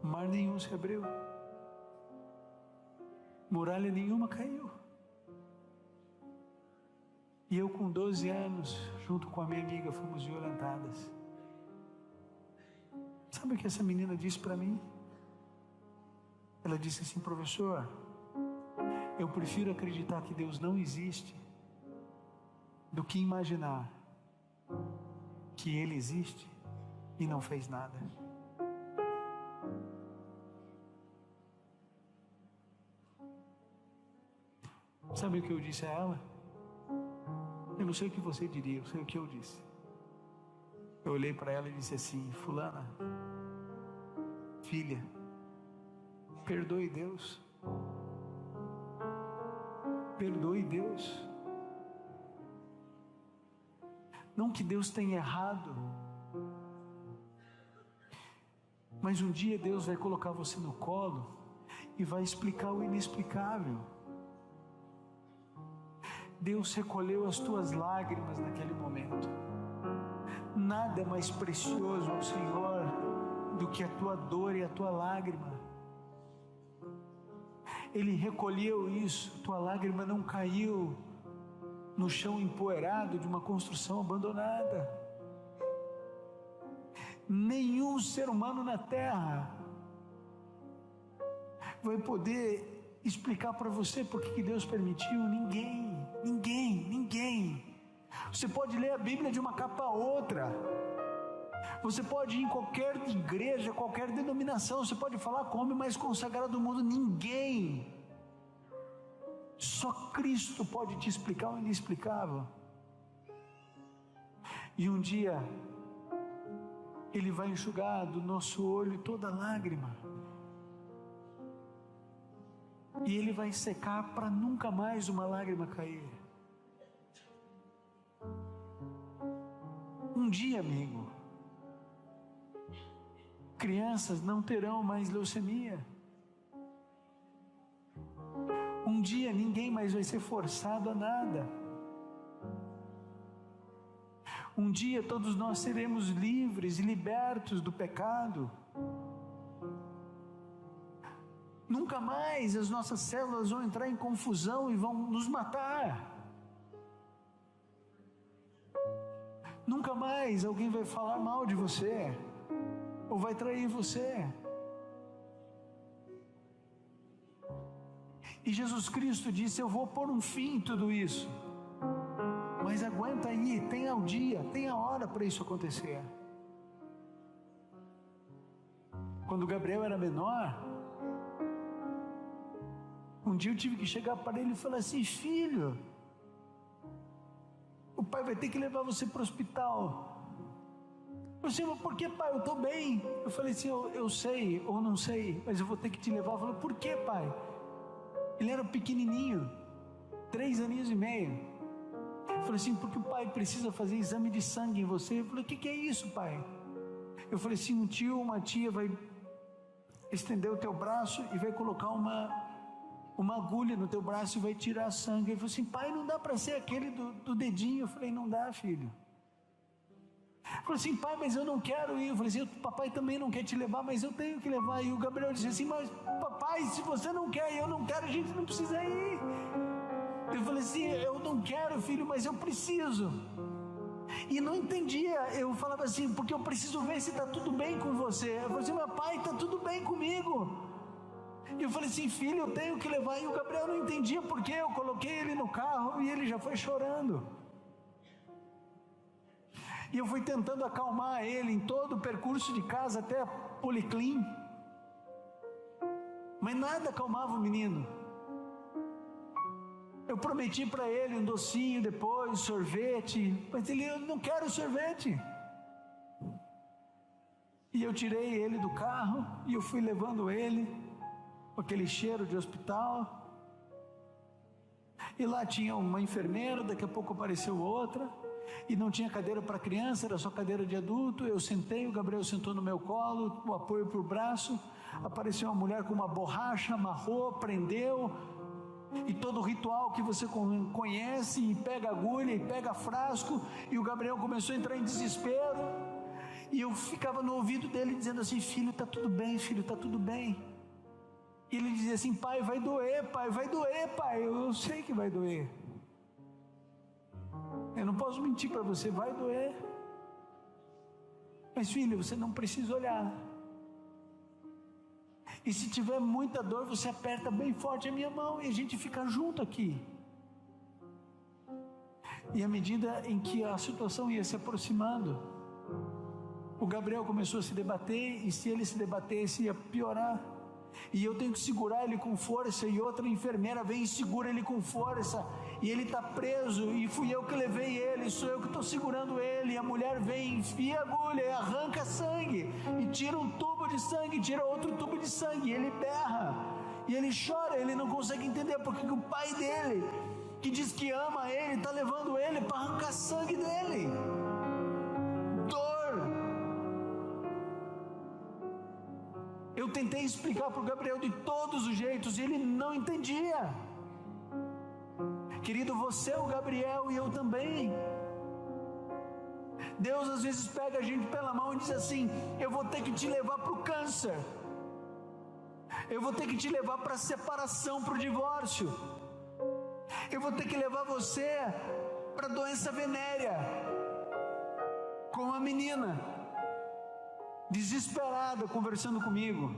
mar nenhum se abriu, muralha nenhuma caiu. E eu com 12 anos, junto com a minha amiga, fomos violentadas. Sabe o que essa menina disse para mim? Ela disse assim: professor, eu prefiro acreditar que Deus não existe do que imaginar que Ele existe e não fez nada. Sabe o que eu disse a ela? Eu não sei o que você diria, eu sei o que eu disse. Eu olhei para ela e disse assim: fulana, filha, perdoe Deus. Perdoe Deus. Não que Deus tenha errado, mas um dia Deus vai colocar você no colo e vai explicar o inexplicável. Deus recolheu as tuas lágrimas naquele momento. Nada é mais precioso ao Senhor do que a tua dor e a tua lágrima. Ele recolheu isso, tua lágrima não caiu no chão empoeirado de uma construção abandonada. Nenhum ser humano na terra vai poder explicar para você por que Deus permitiu. Ninguém. Você pode ler a Bíblia de uma capa a outra, você pode ir em qualquer igreja, qualquer denominação, você pode falar com o homem mais consagrado do mundo, ninguém, só Cristo pode te explicar o inexplicável. E um dia Ele vai enxugar do nosso olho toda lágrima, e Ele vai secar para nunca mais uma lágrima cair. Um dia, amigo, crianças não terão mais leucemia. Um dia ninguém mais vai ser forçado a nada. Um dia todos nós seremos livres e libertos do pecado. Nunca mais as nossas células vão entrar em confusão e vão nos matar. Nunca mais alguém vai falar mal de você ou vai trair você. E Jesus Cristo disse: eu vou pôr um fim em tudo isso, mas aguenta aí, tem o dia, tem a hora para isso acontecer. Quando Gabriel era menor, um dia eu tive que chegar para ele e falar assim: filho, o pai vai ter que levar você para o hospital. Eu disse: mas por que, pai? Eu estou bem. Eu falei assim: eu sei ou não sei, mas eu vou ter que te levar. Eu falei: por que, pai? Ele era pequenininho, 3 aninhos e meio. Eu falei assim: porque o pai precisa fazer exame de sangue em você. Eu falei: o que é isso, pai? Eu falei assim: um tio ou uma tia vai estender o teu braço e vai colocar uma agulha no teu braço e vai tirar sangue. Ele falou assim: pai, não dá para ser aquele do dedinho. Eu falei: não dá, filho. Ele falou assim: pai, mas eu não quero ir. Eu falei assim: o papai também não quer te levar, mas eu tenho que levar. E o Gabriel disse assim: mas papai, se você não quer e eu não quero, a gente não precisa ir. Eu falei assim: eu não quero, filho, mas eu preciso. E não entendia. Eu falava assim: porque eu preciso ver se está tudo bem com você. Eu falei assim: meu pai, está tudo bem comigo. E eu falei assim: filho, eu tenho que levar. E o Gabriel não entendia porque eu coloquei ele no carro e ele já foi chorando. E eu fui tentando acalmar ele em todo o percurso de casa até a Policlin, mas nada acalmava o menino. Eu prometi para ele um docinho depois, sorvete, mas ele, eu não quero sorvete. E eu tirei ele do carro e eu fui levando ele com aquele cheiro de hospital. E lá tinha uma enfermeira, daqui a pouco apareceu outra, e não tinha cadeira para criança, era só cadeira de adulto. Eu sentei, o Gabriel sentou no meu colo, o apoio para o braço. Apareceu uma mulher com uma borracha, amarrou, prendeu, e todo o ritual que você conhece, e pega agulha, e pega frasco, e o Gabriel começou a entrar em desespero, e eu ficava no ouvido dele dizendo assim: filho, está tudo bem, filho, está tudo bem. E ele dizia assim: pai, vai doer, pai, vai doer, pai. Eu sei que vai doer, eu não posso mentir para você, vai doer, mas filho, você não precisa olhar, e se tiver muita dor, você aperta bem forte a minha mão e a gente fica junto aqui. E à medida em que a situação ia se aproximando, o Gabriel começou a se debater, e se ele se debatesse ia piorar, e eu tenho que segurar ele com força, e outra enfermeira vem e segura ele com força, e ele está preso, e fui eu que levei ele, sou eu que estou segurando ele, e a mulher vem, enfia a agulha e arranca sangue, e tira um tubo de sangue, tira outro tubo de sangue, e ele berra, e ele chora, ele não consegue entender porque o pai dele, que diz que ama ele, está levando ele para arrancar sangue dele. Dor. Eu tentei explicar para o Gabriel de todos os jeitos, e ele não entendia. Querido, você é o Gabriel e eu também. Deus às vezes pega a gente pela mão e diz assim: eu vou ter que te levar para o câncer, eu vou ter que te levar para a separação, para o divórcio, eu vou ter que levar você para a doença venérea, com a menina desesperada conversando comigo,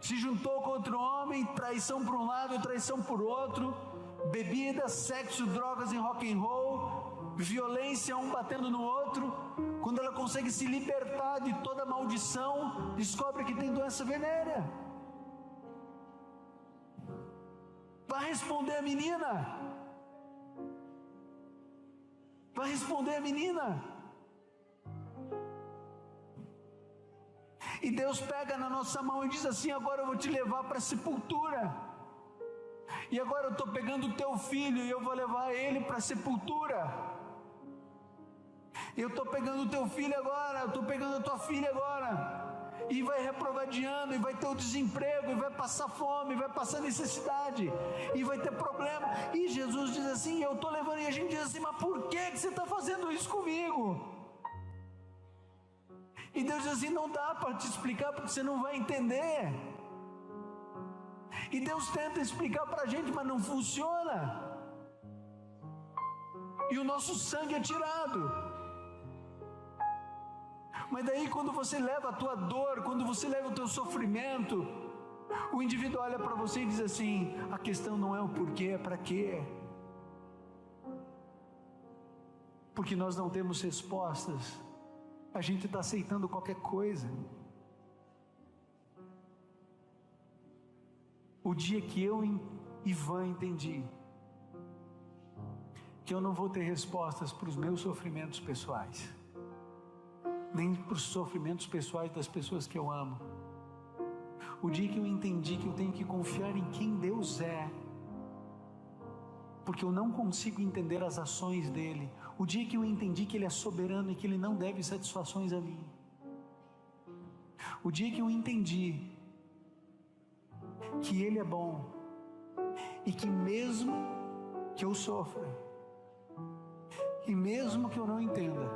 se juntou com outro homem, traição por um lado, traição por outro, bebida, sexo, drogas e rock and roll, violência, um batendo no outro. Quando ela consegue se libertar de toda maldição, descobre que tem doença venérea. Vai responder a menina, vai responder a menina. E Deus pega na nossa mão e diz assim: agora eu vou te levar para a sepultura, e agora eu estou pegando o teu filho e eu vou levar ele para a sepultura, eu estou pegando o teu filho agora, eu estou pegando a tua filha agora, e vai reprovar de ano, e vai ter o desemprego, e vai passar fome, e vai passar necessidade, e vai ter problema, e Jesus diz assim: eu estou levando, e a gente diz assim: mas por que você está fazendo isso comigo? E Deus diz assim: não dá para te explicar porque você não vai entender. E Deus tenta explicar para a gente, mas não funciona. E o nosso sangue é tirado. Mas daí quando você leva a tua dor, quando você leva o teu sofrimento, o indivíduo olha para você e diz assim: a questão não é o porquê, é para quê. Porque nós não temos respostas, a gente está aceitando qualquer coisa. O dia que eu e Ivan entendi que eu não vou ter respostas para os meus sofrimentos pessoais, nem para os sofrimentos pessoais das pessoas que eu amo, o dia que eu entendi que eu tenho que confiar em quem Deus é, porque eu não consigo entender as ações dele, o dia que eu entendi que ele é soberano e que ele não deve satisfações a mim, o dia que eu entendi que ele é bom e que mesmo que eu sofra e mesmo que eu não entenda,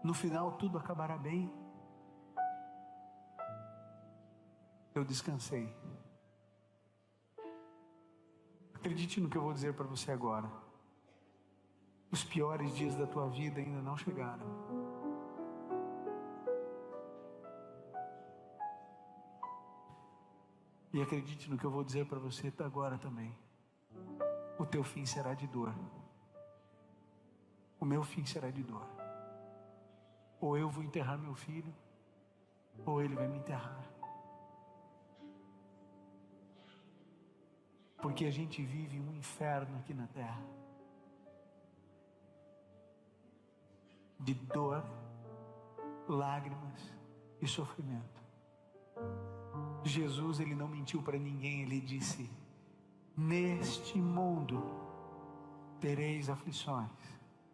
no final tudo acabará bem, eu descansei. Acredite no que eu vou dizer para você agora. Os piores dias da tua vida ainda não chegaram. E acredite no que eu vou dizer para você agora também. o teu fim será de dor. O meu fim será de dor. Ou eu vou enterrar meu filho, ou ele vai me enterrar. Porque a gente vive um inferno aqui na terra. De dor, lágrimas e sofrimento. Jesus, ele não mentiu para ninguém, ele disse: neste mundo tereis aflições.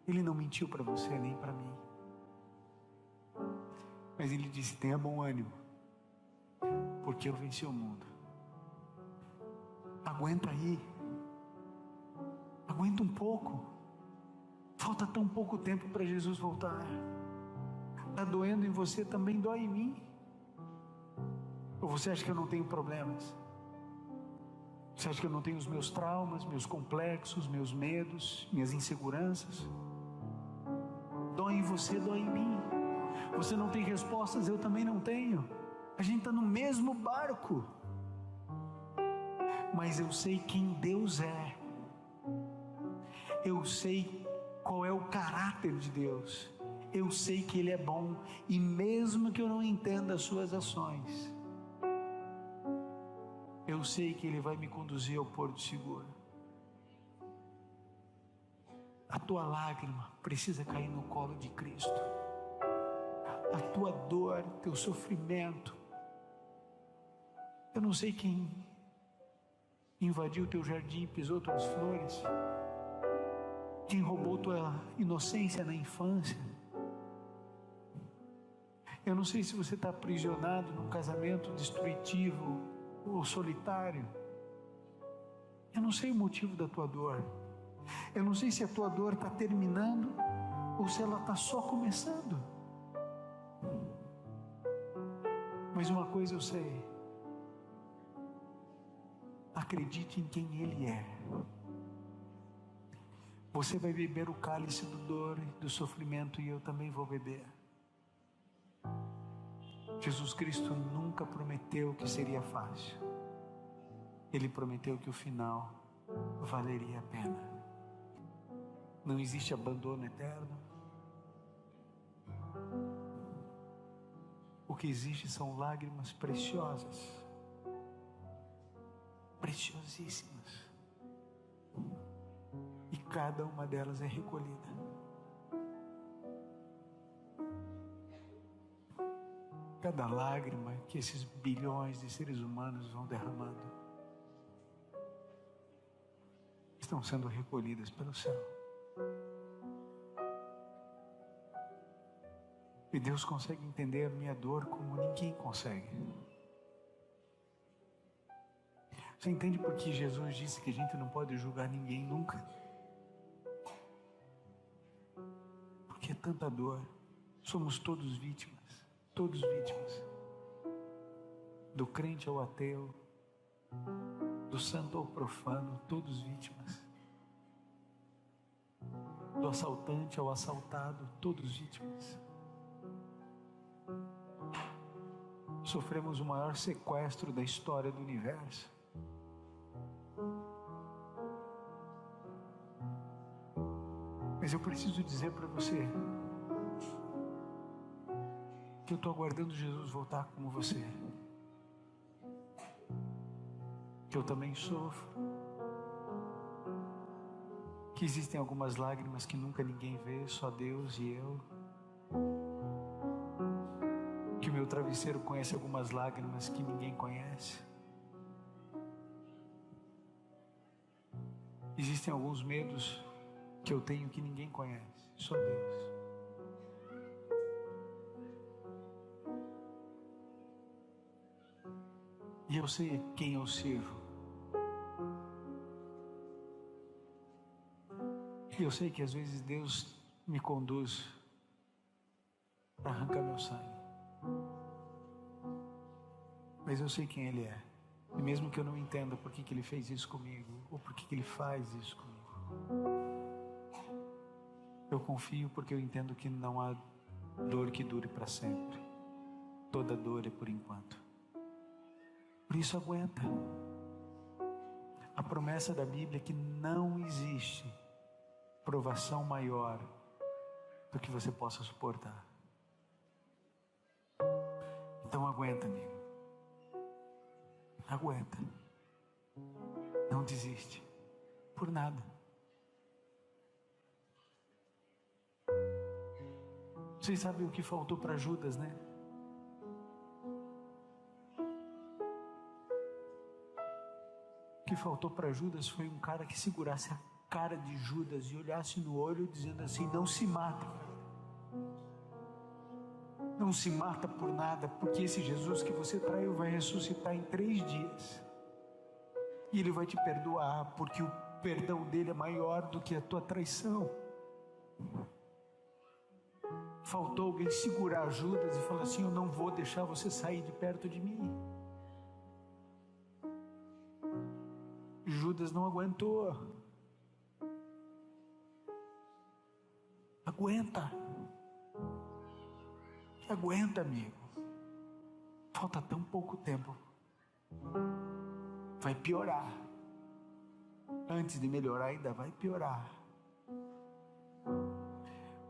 Ele não mentiu para você nem para mim. Mas ele disse: tenha bom ânimo, porque eu venci o mundo. Aguenta aí. Aguenta um pouco. Falta tão pouco tempo para Jesus voltar. Está doendo em você, também dói em mim. Ou você acha que eu não tenho problemas? Você acha que eu não tenho os meus traumas, meus complexos, meus medos, minhas inseguranças? Dói em você, dói em mim. Você não tem respostas, eu também não tenho. A gente está no mesmo barco. Mas eu sei quem Deus é. Eu sei qual é o caráter de Deus. Eu sei que Ele é bom. E mesmo que eu não entenda as suas ações, eu sei que Ele vai me conduzir ao porto seguro. A tua lágrima precisa cair no colo de Cristo. A tua dor, teu sofrimento. Eu não sei quem invadiu teu jardim, pisou tuas flores, quem roubou tua inocência na infância. Eu não sei se você está aprisionado num casamento destrutivo ou solitário. Eu não sei o motivo da tua dor. Eu não sei se a tua dor está terminando ou se ela está só começando. Mas uma coisa eu sei: acredite em quem Ele é. Você vai beber o cálice da dor e do sofrimento, e eu também vou beber. Jesus Cristo nunca prometeu que seria fácil. Ele prometeu que o final valeria a pena. Não existe abandono eterno. O que existe são lágrimas preciosas, preciosíssimas, e cada uma delas é recolhida. Cada lágrima que esses bilhões de seres humanos vão derramando estão sendo recolhidas pelo céu. E Deus consegue entender a minha dor como ninguém consegue. Você entende por que Jesus disse que a gente não pode julgar ninguém nunca? Porque é tanta dor. Somos todos vítimas. Todos vítimas. Do crente ao ateu, do santo ao profano, todos vítimas. Do assaltante ao assaltado, todos vítimas. Sofremos o maior sequestro da história do universo. Mas eu preciso dizer para você que eu estou aguardando Jesus voltar como você. Que eu também sofro. Que existem algumas lágrimas que nunca ninguém vê, só Deus e eu. Que o meu travesseiro conhece algumas lágrimas que ninguém conhece. Existem alguns medos que eu tenho que ninguém conhece, só Deus. E eu sei quem eu sirvo. E eu sei que às vezes Deus me conduz para arrancar meu sangue. Mas eu sei quem Ele é. E mesmo que eu não entenda por que Ele fez isso comigo, ou por que Ele faz isso comigo, eu confio, porque eu entendo que não há dor que dure para sempre. Toda dor é por enquanto. Por isso aguenta. A promessa da Bíblia é que não existe provação maior do que você possa suportar. Então aguenta, amigo. Aguenta. Não desiste. Por nada. Vocês sabem o que faltou para Judas, né? O que faltou para Judas foi um cara que segurasse a cara de Judas e olhasse no olho dizendo assim: não se mata, não se mata por nada, porque esse Jesus que você traiu vai ressuscitar em 3 dias e Ele vai te perdoar, porque o perdão dele é maior do que a tua traição. Faltou alguém segurar Judas e falar assim: eu não vou deixar você sair de perto de mim. Judas não aguentou. Aguenta. Aguenta, amigo. Falta tão pouco tempo. Vai piorar. Antes de melhorar, ainda vai piorar.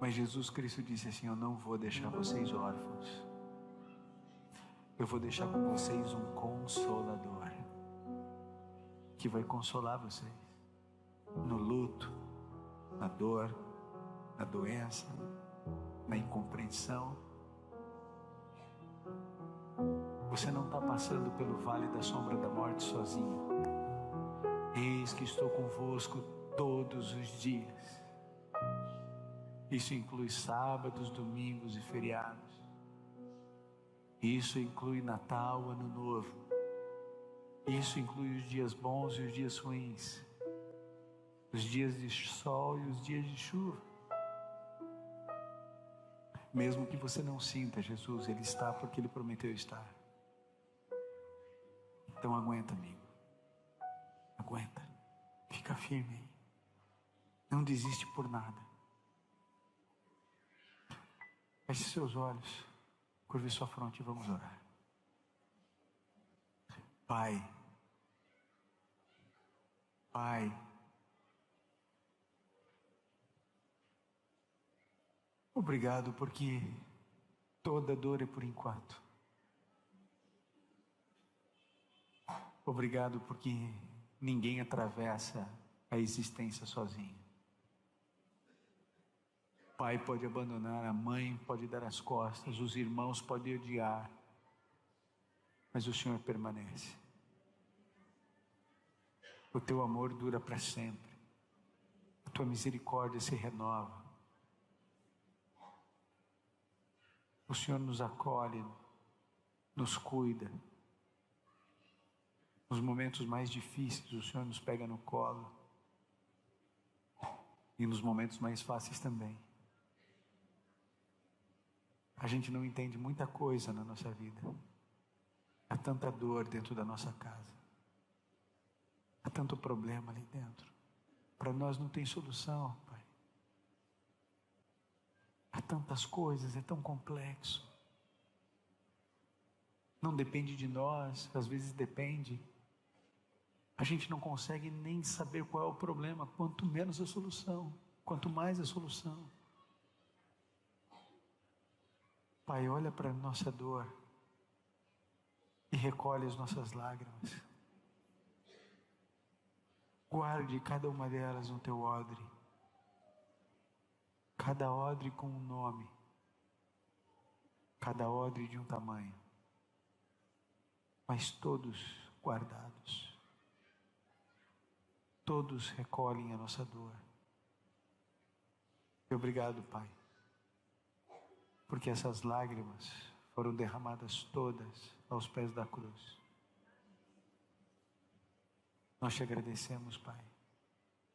Mas Jesus Cristo disse assim: eu não vou deixar vocês órfãos. Eu vou deixar com vocês um Consolador, que vai consolar vocês no luto, na dor, na doença, na incompreensão. Você não está passando pelo vale da sombra da morte sozinho. Eis que estou convosco todos os dias. Isso inclui sábados, domingos e feriados. Isso inclui Natal, Ano Novo. Isso inclui os dias bons e os dias ruins, os dias de sol e os dias de chuva. Mesmo que você não sinta Jesus, Ele está porque Ele prometeu estar. Então aguenta, amigo. Aguenta. Fica firme aí. Não desiste por nada. Feche seus olhos, curve sua fronte e vamos orar. Pai, obrigado porque toda dor é por enquanto. Obrigado porque ninguém atravessa a existência sozinho. Pai pode abandonar, a mãe pode dar as costas, os irmãos podem odiar, mas o Senhor permanece. O teu amor dura para sempre. A tua misericórdia se renova. O Senhor nos acolhe, nos cuida. Nos momentos mais difíceis, o Senhor nos pega no colo. E nos momentos mais fáceis também. A gente não entende muita coisa na nossa vida. Há tanta dor dentro da nossa casa. Há tanto problema ali dentro. Para nós não tem solução, Pai. Há tantas coisas, é tão complexo. Não depende de nós, às vezes depende. A gente não consegue nem saber qual é o problema, quanto menos a solução, quanto mais a solução. Pai, olha para a nossa dor e recolhe as nossas lágrimas. Guarde cada uma delas no teu odre. Cada odre com um nome. Cada odre de um tamanho. Mas todos guardados. Todos recolhem a nossa dor. E obrigado, Pai, porque essas lágrimas foram derramadas todas aos pés da cruz. Nós te agradecemos, Pai,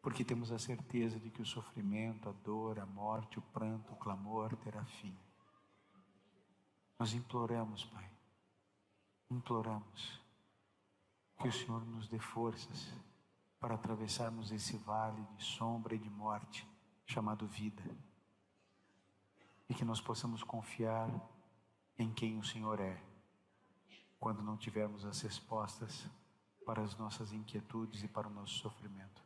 porque temos a certeza de que o sofrimento, a dor, a morte, o pranto, o clamor terá fim. Nós imploramos, Pai, imploramos que o Senhor nos dê forças para atravessarmos esse vale de sombra e de morte chamado vida. E que nós possamos confiar em quem o Senhor é, quando não tivermos as respostas para as nossas inquietudes e para o nosso sofrimento.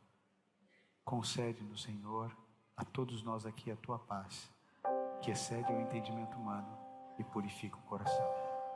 Concede-nos, Senhor, a todos nós aqui a tua paz, que excede o entendimento humano e purifica o coração.